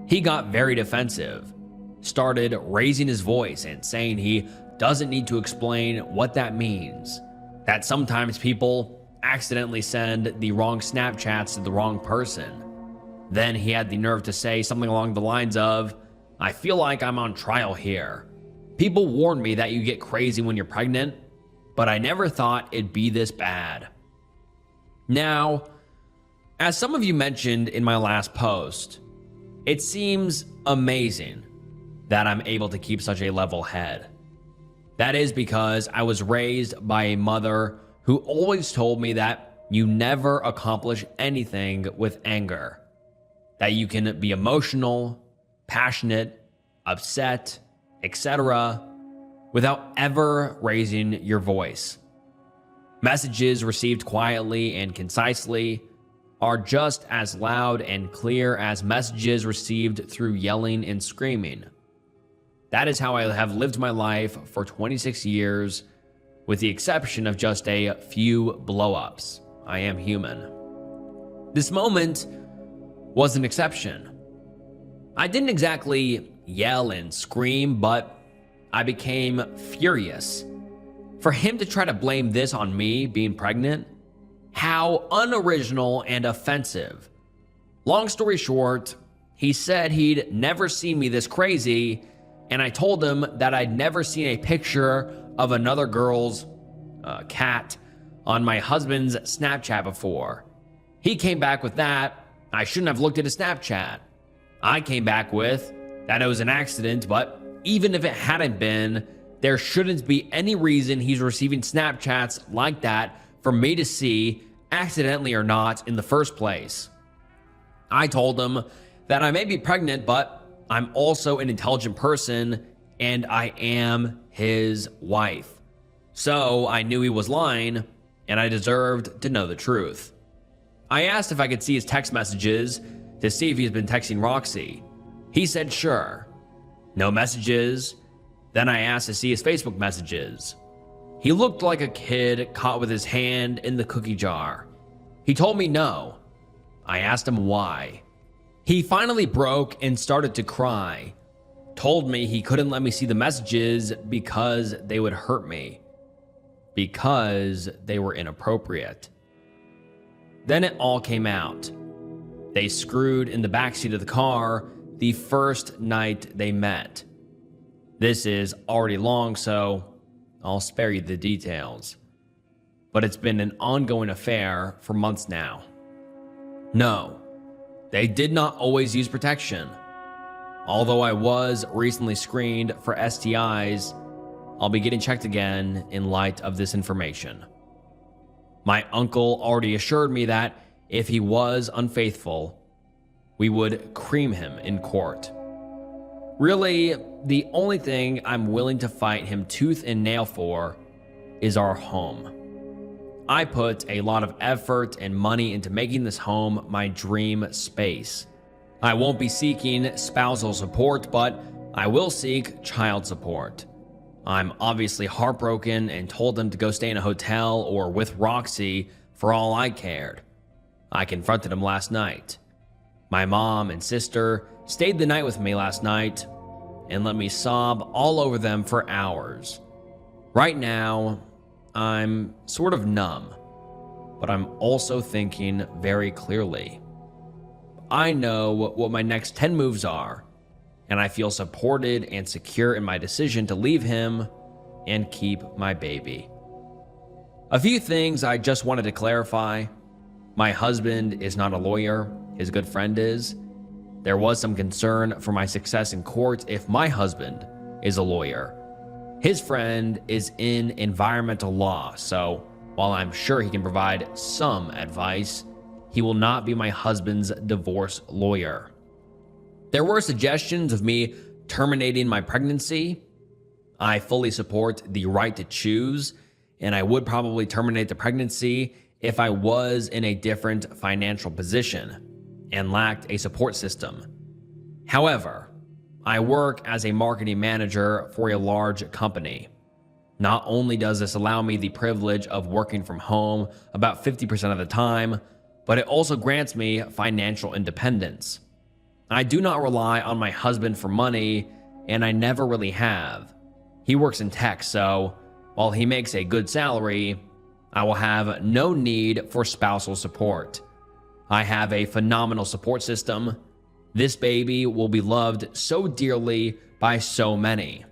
He got very defensive, started raising his voice and saying he doesn't need to explain what that means, that sometimes people accidentally send the wrong Snapchats to the wrong person. Then he had the nerve to say something along the lines of, I feel like I'm on trial here. People warn me that you get crazy when you're pregnant, but I never thought it'd be this bad. Now, as some of you mentioned in my last post, it seems amazing that I'm able to keep such a level head. That is because I was raised by a mother who always told me that you never accomplish anything with anger, that you can be emotional, passionate, upset, etc., without ever raising your voice. Messages received quietly and concisely are just as loud and clear as messages received through yelling and screaming. That is how I have lived my life for 26 years, with the exception of just a few blow-ups. I am human. This moment was an exception. I didn't exactly yell and scream, but I became furious. For him to try to blame this on me being pregnant, how unoriginal and offensive. Long story short, he said he'd never seen me this crazy, and I told him that I'd never seen a picture of another girl's cat on my husband's Snapchat before. He came back with that I shouldn't have looked at his Snapchat. I came back with that it was an accident, but even if it hadn't been, there shouldn't be any reason he's receiving Snapchats like that for me to see, accidentally or not, in the first place. I told him that I may be pregnant, but I'm also an intelligent person and I am his wife. So I knew he was lying and I deserved to know the truth. I asked if I could see his text messages to see if he's been texting Roxy. He said sure. No messages. Then I asked to see his Facebook messages. He looked like a kid caught with his hand in the cookie jar. He told me no. I asked him why. He finally broke and started to cry. Told me he couldn't let me see the messages because they would hurt me. Because they were inappropriate. Then it all came out. They screwed in the backseat of the car the first night they met. This is already long, so I'll spare you the details. But it's been an ongoing affair for months now. No, they did not always use protection. Although I was recently screened for STIs, I'll be getting checked again in light of this information. My uncle already assured me that if he was unfaithful, we would cream him in court. Really, the only thing I'm willing to fight him tooth and nail for is our home. I put a lot of effort and money into making this home my dream space. I won't be seeking spousal support, but I will seek child support. I'm obviously heartbroken and told him to go stay in a hotel or with Roxy for all I cared. I confronted him last night. My mom and sister stayed the night with me last night and let me sob all over them for hours. Right now, I'm sort of numb, but I'm also thinking very clearly. I know what my next 10 moves are, and I feel supported and secure in my decision to leave him and keep my baby. A few things I just wanted to clarify. My husband is not a lawyer, his good friend is. There was some concern for my success in court if my husband is a lawyer. His friend is in environmental law, so while I'm sure he can provide some advice, he will not be my husband's divorce lawyer. There were suggestions of me terminating my pregnancy. I fully support the right to choose, and I would probably terminate the pregnancy if I was in a different financial position and lacked a support system. However, I work as a marketing manager for a large company. Not only does this allow me the privilege of working from home about 50% of the time, but it also grants me financial independence. I do not rely on my husband for money, and I never really have. He works in tech, so while he makes a good salary, I will have no need for spousal support. I have a phenomenal support system. This baby will be loved so dearly by so many.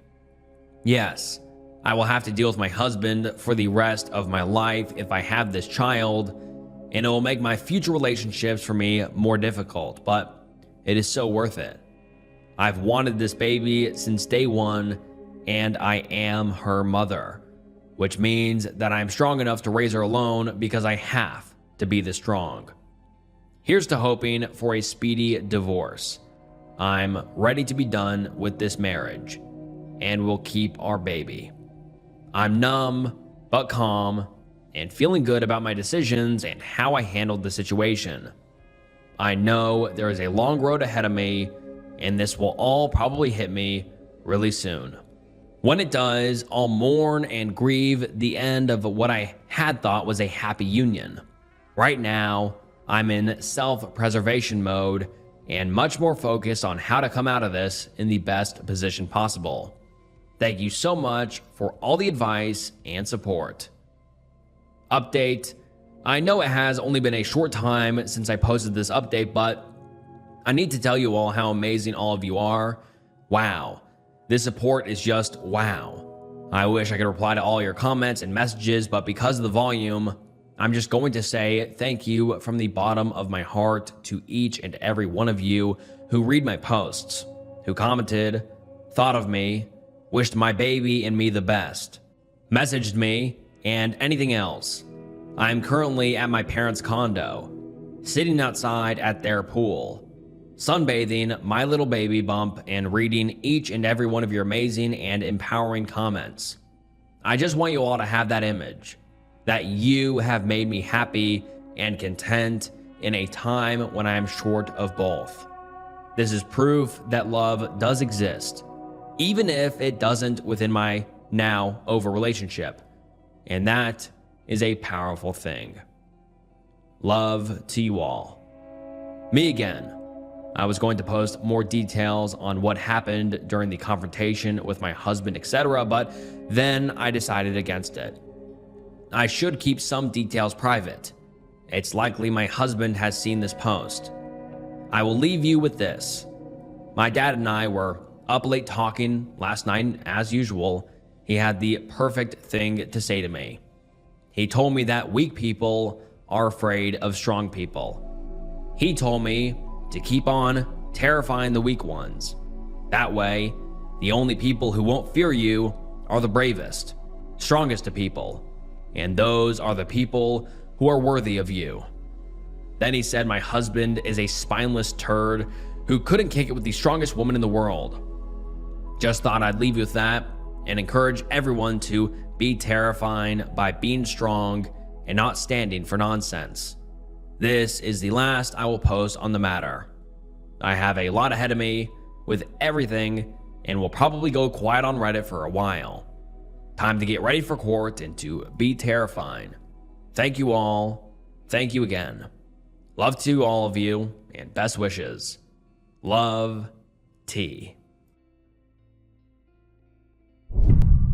Yes, I will have to deal with my husband for the rest of my life if I have this child, and it will make my future relationships for me more difficult, but it is so worth it. I've wanted this baby since day one, and I am her mother, which means that I'm strong enough to raise her alone because I have to be this strong. Here's to hoping for a speedy divorce. I'm ready to be done with this marriage, and we'll keep our baby. I'm numb, but calm, and feeling good about my decisions and how I handled the situation. I know there is a long road ahead of me, and this will all probably hit me really soon. When it does, I'll mourn and grieve the end of what I had thought was a happy union. Right now, I'm in self-preservation mode and much more focused on how to come out of this in the best position possible. Thank you so much for all the advice and support. Update. I know it has only been a short time since I posted this update, but I need to tell you all how amazing all of you are. Wow. This support is just wow. I wish I could reply to all your comments and messages, but because of the volume, I'm just going to say thank you from the bottom of my heart to each and every one of you who read my posts, who commented, thought of me, wished my baby and me the best, messaged me, and anything else. I'm currently at my parents' condo, sitting outside at their pool, sunbathing my little baby bump and reading each and every one of your amazing and empowering comments. I just want you all to have that image, that you have made me happy and content in a time when I am short of both. This is proof that love does exist, even if it doesn't within my now over relationship. And that is a powerful thing. Love to you all. Me again. I was going to post more details on what happened during the confrontation with my husband, etc., but then I decided against it. I should keep some details private. It's likely my husband has seen this post. I will leave you with this. My dad and I were up late talking last night as usual. He had the perfect thing to say to me. He told me that weak people are afraid of strong people. He told me to keep on terrifying the weak ones. That way, the only people who won't fear you are the bravest, strongest of people, and those are the people who are worthy of you. Then he said my husband is a spineless turd who couldn't kick it with the strongest woman in the world. Just thought I'd leave you with that and encourage everyone to be terrifying by being strong and not standing for nonsense. This is the last I will post on the matter. I have a lot ahead of me with everything and will probably go quiet on Reddit for a while. Time to get ready for court and to be terrifying. Thank you all. Thank you again. Love to all of you and best wishes. Love, T.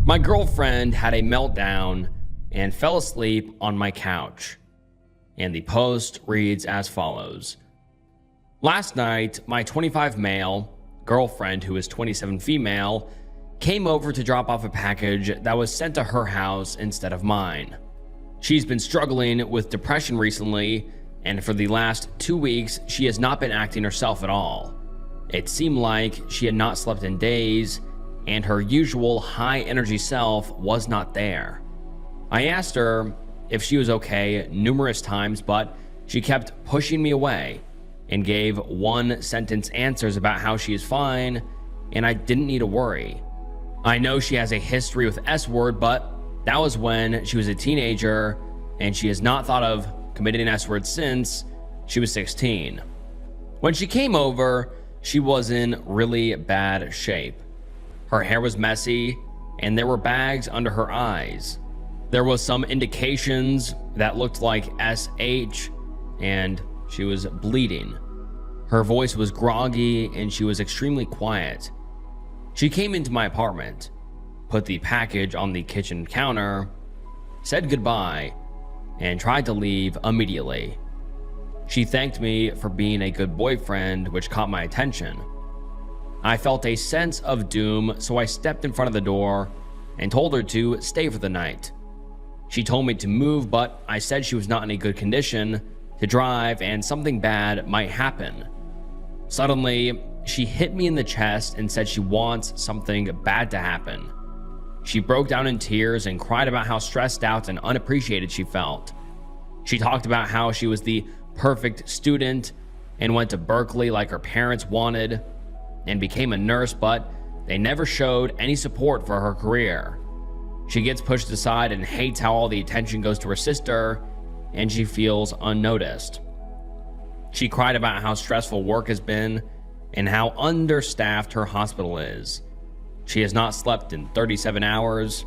My girlfriend had a meltdown and fell asleep on my couch. And the post reads as follows. Last night, my 25 male girlfriend, who is 27 female, came over to drop off a package that was sent to her house instead of mine. She's been struggling with depression recently, and for the last 2 weeks, she has not been acting herself at all. It seemed like she had not slept in days, and her usual high energy self was not there. I asked her if she was okay numerous times, but she kept pushing me away and gave one-sentence answers about how she is fine, and I didn't need to worry. I know she has a history with S-word, but that was when she was a teenager, and she has not thought of committing an S-word since she was 16. When she came over, she was in really bad shape. Her hair was messy, and there were bags under her eyes. There was some indications that looked like SH, and she was bleeding. Her voice was groggy, and she was extremely quiet. She came into my apartment, put the package on the kitchen counter, said goodbye, and tried to leave immediately. She thanked me for being a good boyfriend, which caught my attention. I felt a sense of doom, so I stepped in front of the door and told her to stay for the night. She told me to move, but I said she was not in a good condition to drive and something bad might happen. Suddenly, She hit me in the chest and said she wants something bad to happen. She broke down in tears and cried about how stressed out and unappreciated she felt. She talked about how she was the perfect student and went to Berkeley like her parents wanted and became a nurse, but they never showed any support for her career. She gets pushed aside and hates how all the attention goes to her sister, and she feels unnoticed. She cried about how stressful work has been and how understaffed her hospital is. She has not slept in 37 hours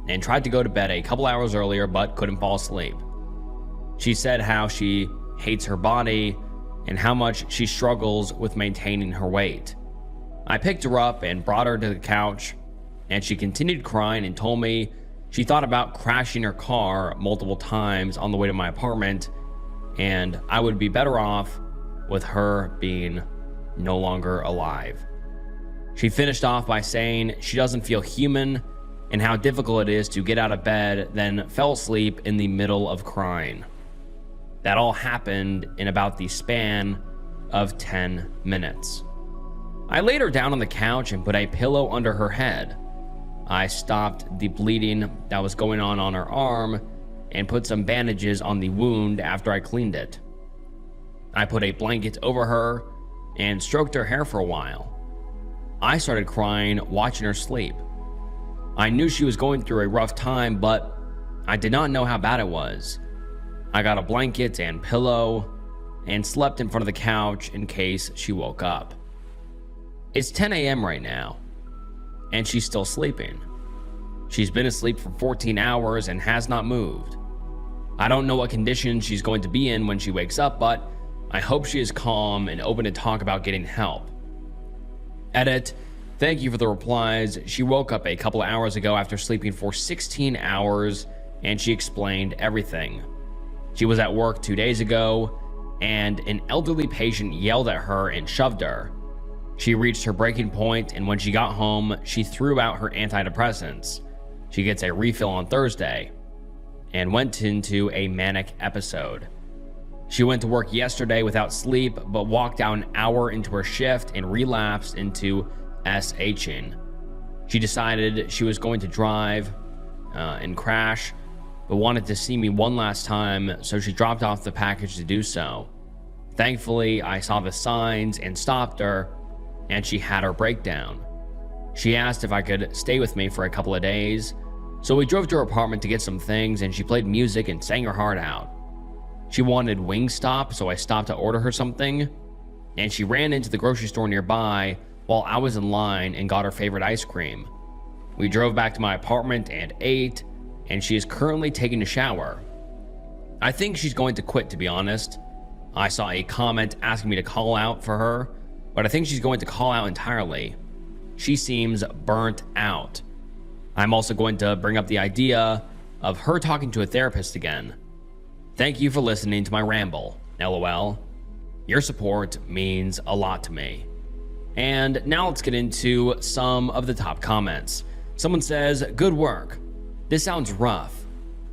and tried to go to bed a couple hours earlier but couldn't fall asleep. She said how she hates her body and how much she struggles with maintaining her weight. I picked her up and brought her to the couch, and she continued crying and told me she thought about crashing her car multiple times on the way to my apartment, and I would be better off with her being no longer alive. She finished off by saying she doesn't feel human and how difficult it is to get out of bed, then fell asleep in the middle of crying. That all happened in about the span of 10 minutes. I laid her down on the couch and put a pillow under her head. I stopped the bleeding that was going on her arm and put some bandages on the wound after I cleaned it. I put a blanket over her and stroked her hair for a while. I started crying watching her sleep. I knew she was going through a rough time, but I did not know how bad it was. I got a blanket and pillow and slept in front of the couch in case she woke up. It's 10 a.m. right now, and she's still sleeping. She's been asleep for 14 hours and has not moved. I don't know what condition she's going to be in when she wakes up, but I hope she is calm and open to talk about getting help. Edit. Thank you for the replies. She woke up a couple of hours ago after sleeping for 16 hours, and she explained everything. She was at work 2 days ago, and an elderly patient yelled at her and shoved her. She reached her breaking point, and when she got home, she threw out her antidepressants. She gets a refill on Thursday and went into a manic episode. She went to work yesterday without sleep, but walked out an hour into her shift and relapsed into SHing. She decided she was going to drive and crash, but wanted to see me one last time, so she dropped off the package to do so. Thankfully, I saw the signs and stopped her, and she had her breakdown. She asked if I could stay with me for a couple of days, so we drove to her apartment to get some things, and she played music and sang her heart out. She wanted Wingstop, so I stopped to order her something, and she ran into the grocery store nearby while I was in line and got her favorite ice cream. We drove back to my apartment and ate, and she is currently taking a shower. I think she's going to quit, to be honest. I saw a comment asking me to call out for her, but I think she's going to call out entirely. She seems burnt out. I'm also going to bring up the idea of her talking to a therapist again. Thank you for listening to my ramble, LOL. Your support means a lot to me. And now let's get into some of the top comments. Someone says, good work. This sounds rough.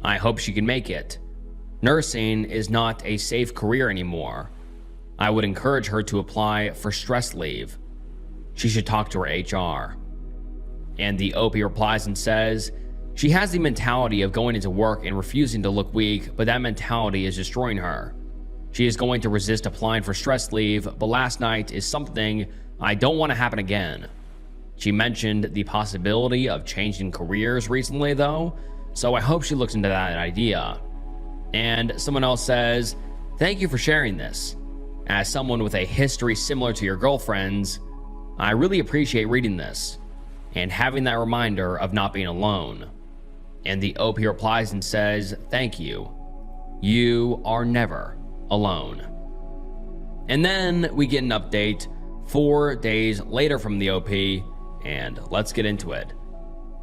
I hope she can make it. Nursing is not a safe career anymore. I would encourage her to apply for stress leave. She should talk to her HR. And the OP replies and says, she has the mentality of going into work and refusing to look weak, but that mentality is destroying her. She is going to resist applying for stress leave, but last night is something I don't want to happen again. She mentioned the possibility of changing careers recently though, so I hope she looks into that idea. And someone else says, thank you for sharing this. As someone with a history similar to your girlfriend's, I really appreciate reading this and having that reminder of not being alone. And the OP replies and says, thank you. You are never alone. And then we get an update 4 days later from the OP, and let's get into it.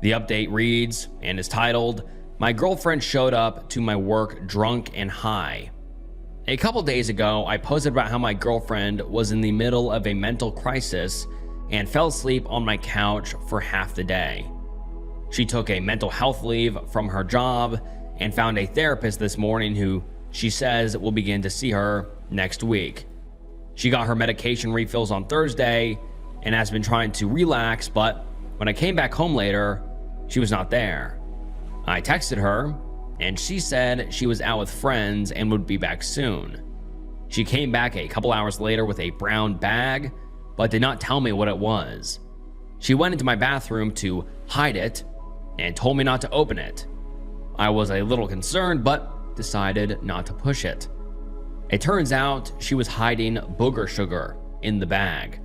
The update reads and is titled, my girlfriend showed up to my work drunk and high. A couple days ago, I posted about how my girlfriend was in the middle of a mental crisis and fell asleep on my couch for half the day. She took a mental health leave from her job and found a therapist this morning who she says will begin to see her next week. She got her medication refills on Thursday and has been trying to relax, but when I came back home later, she was not there. I texted her, and she said she was out with friends and would be back soon. She came back a couple hours later with a brown bag, but did not tell me what it was. She went into my bathroom to hide it and told me not to open it. I was a little concerned, but decided not to push it. It turns out she was hiding booger sugar in the bag.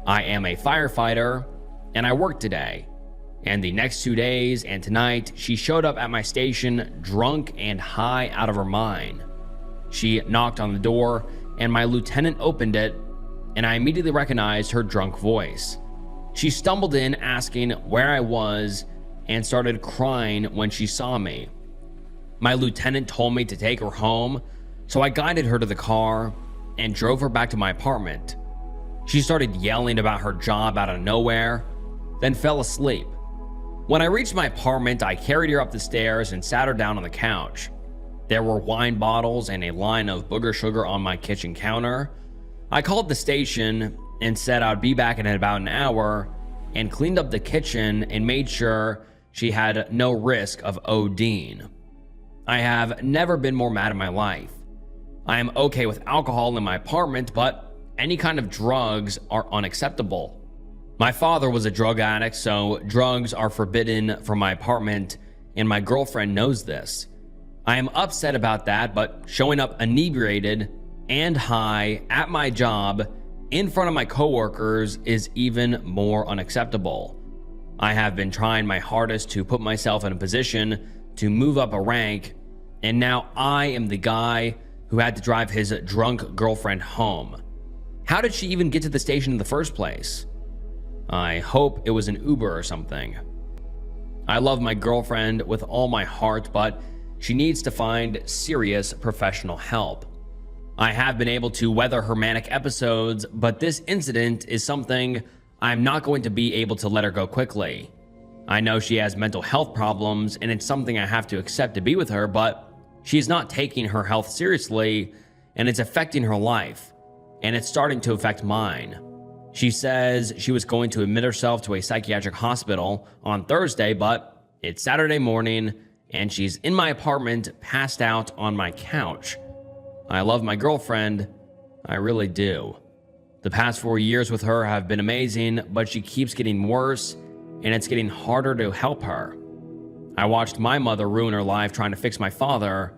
I am a firefighter, and I worked today. And the next 2 days and tonight, she showed up at my station drunk and high out of her mind. She knocked on the door, and my lieutenant opened it, and I immediately recognized her drunk voice. She stumbled in asking where I was and started crying when she saw me. My lieutenant told me to take her home, so I guided her to the car and drove her back to my apartment. She started yelling about her job out of nowhere, then fell asleep. When I reached my apartment, I carried her up the stairs and sat her down on the couch. There were wine bottles and a line of booger sugar on my kitchen counter. I called the station and said I'd be back in about an hour and cleaned up the kitchen and made sure she had no risk of ODing. I have never been more mad in my life. I am okay with alcohol in my apartment, but any kind of drugs are unacceptable. My father was a drug addict, so drugs are forbidden from my apartment, and my girlfriend knows this. I am upset about that, but showing up inebriated and high at my job in front of my coworkers is even more unacceptable. I have been trying my hardest to put myself in a position to move up a rank, and now I am the guy who had to drive his drunk girlfriend home. How did she even get to the station in the first place? I hope it was an Uber or something. I love my girlfriend with all my heart, but she needs to find serious professional help. I have been able to weather her manic episodes, but this incident is something I'm not going to be able to let her go quickly. I know she has mental health problems, and it's something I have to accept to be with her, but she's not taking her health seriously, and it's affecting her life, and it's starting to affect mine. She says she was going to admit herself to a psychiatric hospital on Thursday, but it's Saturday morning, and she's in my apartment, passed out on my couch. I love my girlfriend, I really do. The past 4 years with her have been amazing, but she keeps getting worse, and it's getting harder to help her. I watched my mother ruin her life trying to fix my father,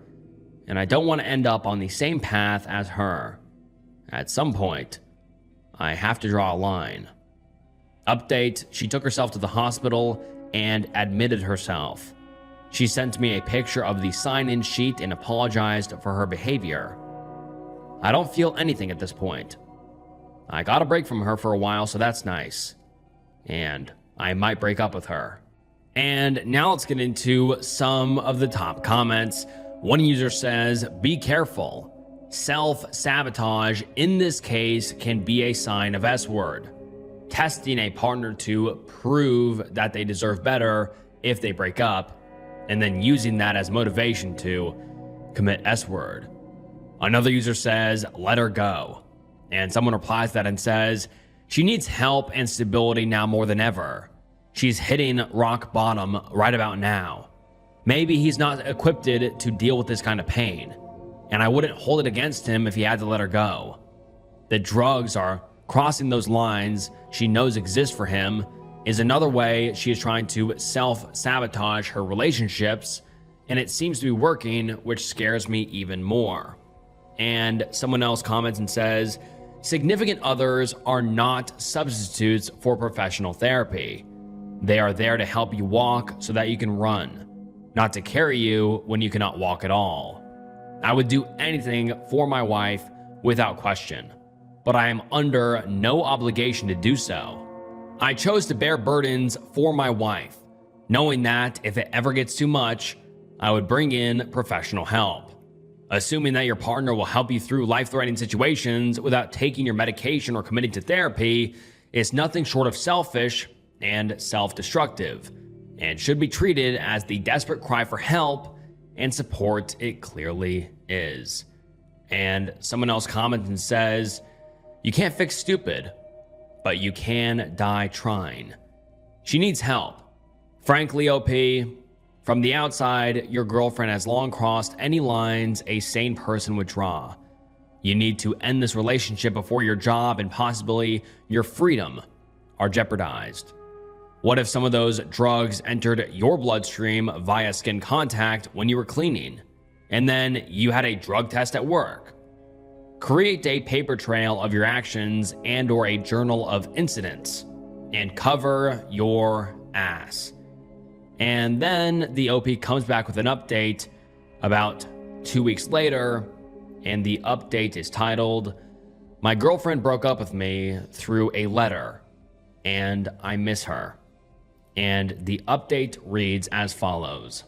and I don't want to end up on the same path as her. At some point, I have to draw a line. Update, she took herself to the hospital and admitted herself. She sent me a picture of the sign-in sheet and apologized for her behavior. I don't feel anything at this point. I got a break from her for a while, so that's nice. And I might break up with her. And now let's get into some of the top comments. One user says, be careful. Self-sabotage in this case can be a sign of S-word. Testing a partner to prove that they deserve better if they break up, and then using that as motivation to commit S-word. Another user says, let her go. And someone replies to that and says, she needs help and stability now more than ever. She's hitting rock bottom right about now. Maybe he's not equipped to deal with this kind of pain, and I wouldn't hold it against him if he had to let her go. The drugs are crossing those lines she knows exist for him is another way she is trying to self-sabotage her relationships, and it seems to be working, which scares me even more. And someone else comments and says, significant others are not substitutes for professional therapy. They are there to help you walk so that you can run, not to carry you when you cannot walk at all. I would do anything for my wife without question, but I am under no obligation to do so. I chose to bear burdens for my wife, knowing that if it ever gets too much, I would bring in professional help. Assuming that your partner will help you through life-threatening situations without taking your medication or committing to therapy is nothing short of selfish and self-destructive, and should be treated as the desperate cry for help and support it clearly is. And someone else comments and says, You can't fix stupid, but you can die trying. She needs help. Frankly, OP, from the outside, your girlfriend has long crossed any lines a sane person would draw. You need to end this relationship before your job and possibly your freedom are jeopardized. What if some of those drugs entered your bloodstream via skin contact when you were cleaning, and then you had a drug test at work? Create a paper trail of your actions and/or a journal of incidents, and cover your ass. And then the OP comes back with an update about 2 weeks later, and the update is titled, "My girlfriend broke up with me through a letter, and I miss her." And the update reads as follows.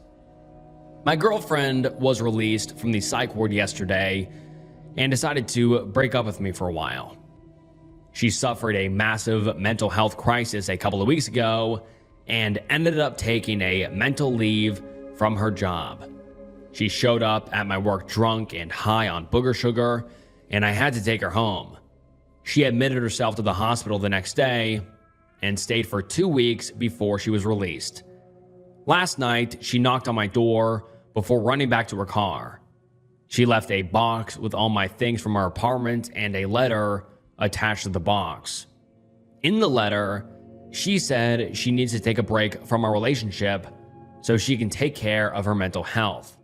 My girlfriend was released from the psych ward yesterday and decided to break up with me for a while. She suffered a massive mental health crisis a couple of weeks ago and ended up taking a mental leave from her job. She showed up at my work drunk and high on booger sugar, and I had to take her home. She admitted herself to the hospital the next day and stayed for 2 weeks before she was released. Last night, she knocked on my door before running back to her car. She left a box with all my things from our apartment and a letter attached to the box. In the letter, she said she needs to take a break from our relationship so she can take care of her mental health.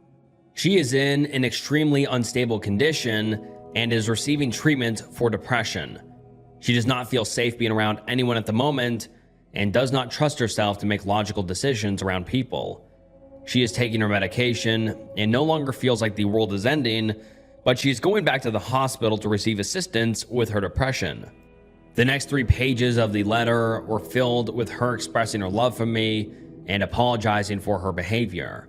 She is in an extremely unstable condition and is receiving treatment for depression. She does not feel safe being around anyone at the moment and does not trust herself to make logical decisions around people. She is taking her medication and no longer feels like the world is ending, but she's going back to the hospital to receive assistance with her depression. The next 3 pages of the letter were filled with her expressing her love for me and apologizing for her behavior.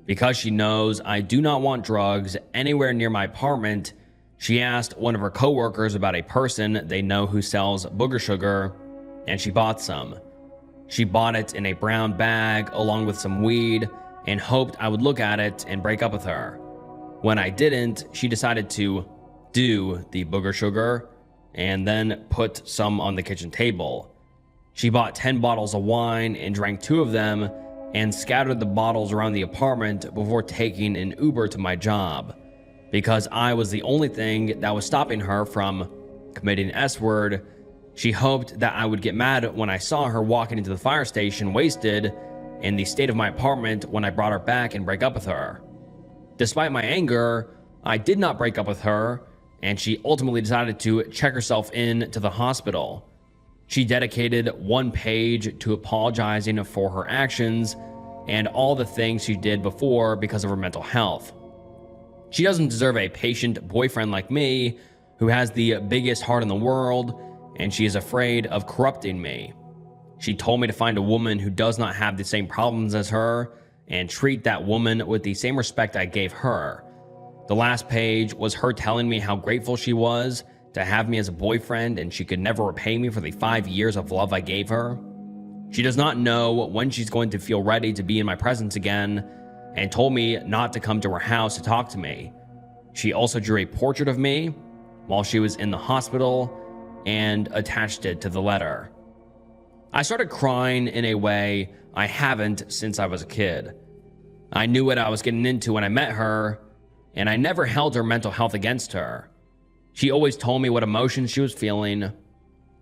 Because she knows I do not want drugs anywhere near my apartment, she asked one of her coworkers about a person they know who sells booger sugar, and she bought some. She bought it in a brown bag along with some weed and hoped I would look at it and break up with her. When I didn't, she decided to do the booger sugar and then put some on the kitchen table. She bought 10 bottles of wine and drank 2 of them and scattered the bottles around the apartment before taking an Uber to my job. Because I was the only thing that was stopping her from committing S-word, she hoped that I would get mad when I saw her walking into the fire station wasted in the state of my apartment when I brought her back and break up with her. Despite my anger, I did not break up with her, and she ultimately decided to check herself in to the hospital. She dedicated 1 page to apologizing for her actions and all the things she did before because of her mental health. She doesn't deserve a patient boyfriend like me who has the biggest heart in the world, and she is afraid of corrupting me. She told me to find a woman who does not have the same problems as her and treat that woman with the same respect I gave her. The last page was her telling me how grateful she was to have me as a boyfriend and she could never repay me for the 5 years of love I gave her. She does not know when she's going to feel ready to be in my presence again and told me not to come to her house to talk to me. She also drew a portrait of me while she was in the hospital and attached it to the letter. I started crying in a way I haven't since I was a kid. I knew what I was getting into when I met her, and I never held her mental health against her. She always told me what emotions she was feeling,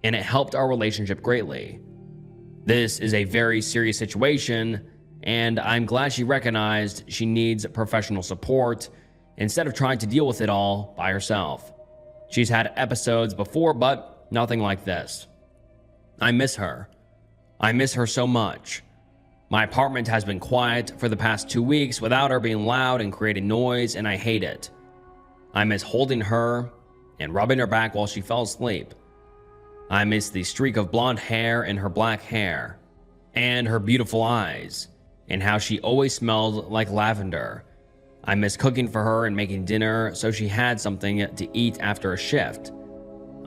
and it helped our relationship greatly. This is a very serious situation, and I'm glad she recognized she needs professional support instead of trying to deal with it all by herself. She's had episodes before, but nothing like this. I miss her. I miss her so much. My apartment has been quiet for the past 2 weeks without her being loud and creating noise, and I hate it. I miss holding her and rubbing her back while she fell asleep. I miss the streak of blonde hair in her black hair, and her beautiful eyes, and how she always smelled like lavender. I miss cooking for her and making dinner so she had something to eat after a shift.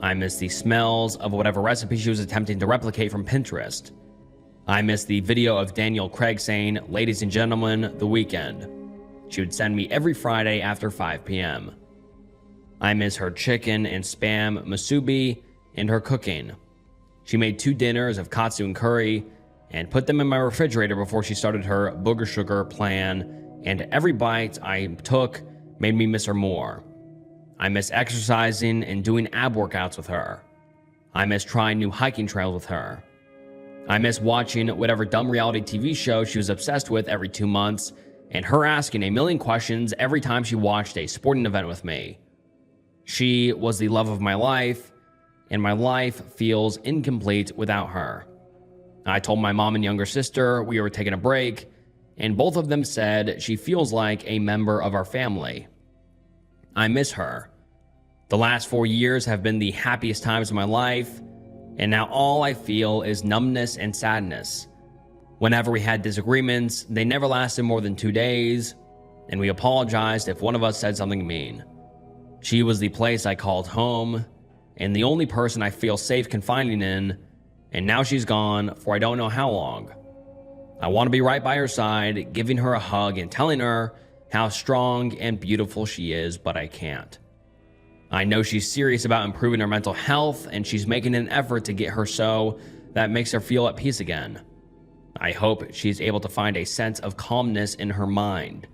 I miss the smells of whatever recipe she was attempting to replicate from Pinterest. I miss the video of Daniel Craig saying, "Ladies and gentlemen, the weekend." She would send me every Friday after 5 p.m. I miss her chicken and spam musubi and her cooking. She made 2 dinners of katsu and curry and put them in my refrigerator before she started her booger sugar plan, and every bite I took made me miss her more. I miss exercising and doing ab workouts with her. I miss trying new hiking trails with her. I miss watching whatever dumb reality TV show she was obsessed with every 2 months, and her asking a million questions every time she watched a sporting event with me. She was the love of my life, and my life feels incomplete without her. I told my mom and younger sister we were taking a break, and both of them said she feels like a member of our family. I miss her. The last 4 years have been the happiest times of my life, and now all I feel is numbness and sadness. Whenever we had disagreements, they never lasted more than 2 days, and we apologized if one of us said something mean. She was the place I called home, and the only person I feel safe confiding in, and now she's gone for I don't know how long. I want to be right by her side, giving her a hug and telling her how strong and beautiful she is, but I can't. I know she's serious about improving her mental health, and she's making an effort to get her so that makes her feel at peace again. I hope she's able to find a sense of calmness in her mind.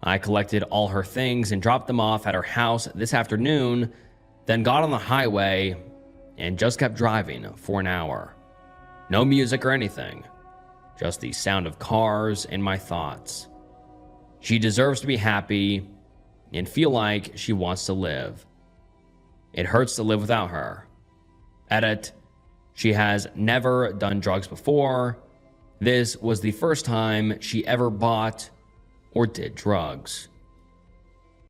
I collected all her things and dropped them off at her house this afternoon, then got on the highway and just kept driving for an hour. No music or anything, just the sound of cars and my thoughts. She deserves to be happy and feel like she wants to live. It hurts to live without her. Edit, she has never done drugs before. This was the first time she ever bought or did drugs.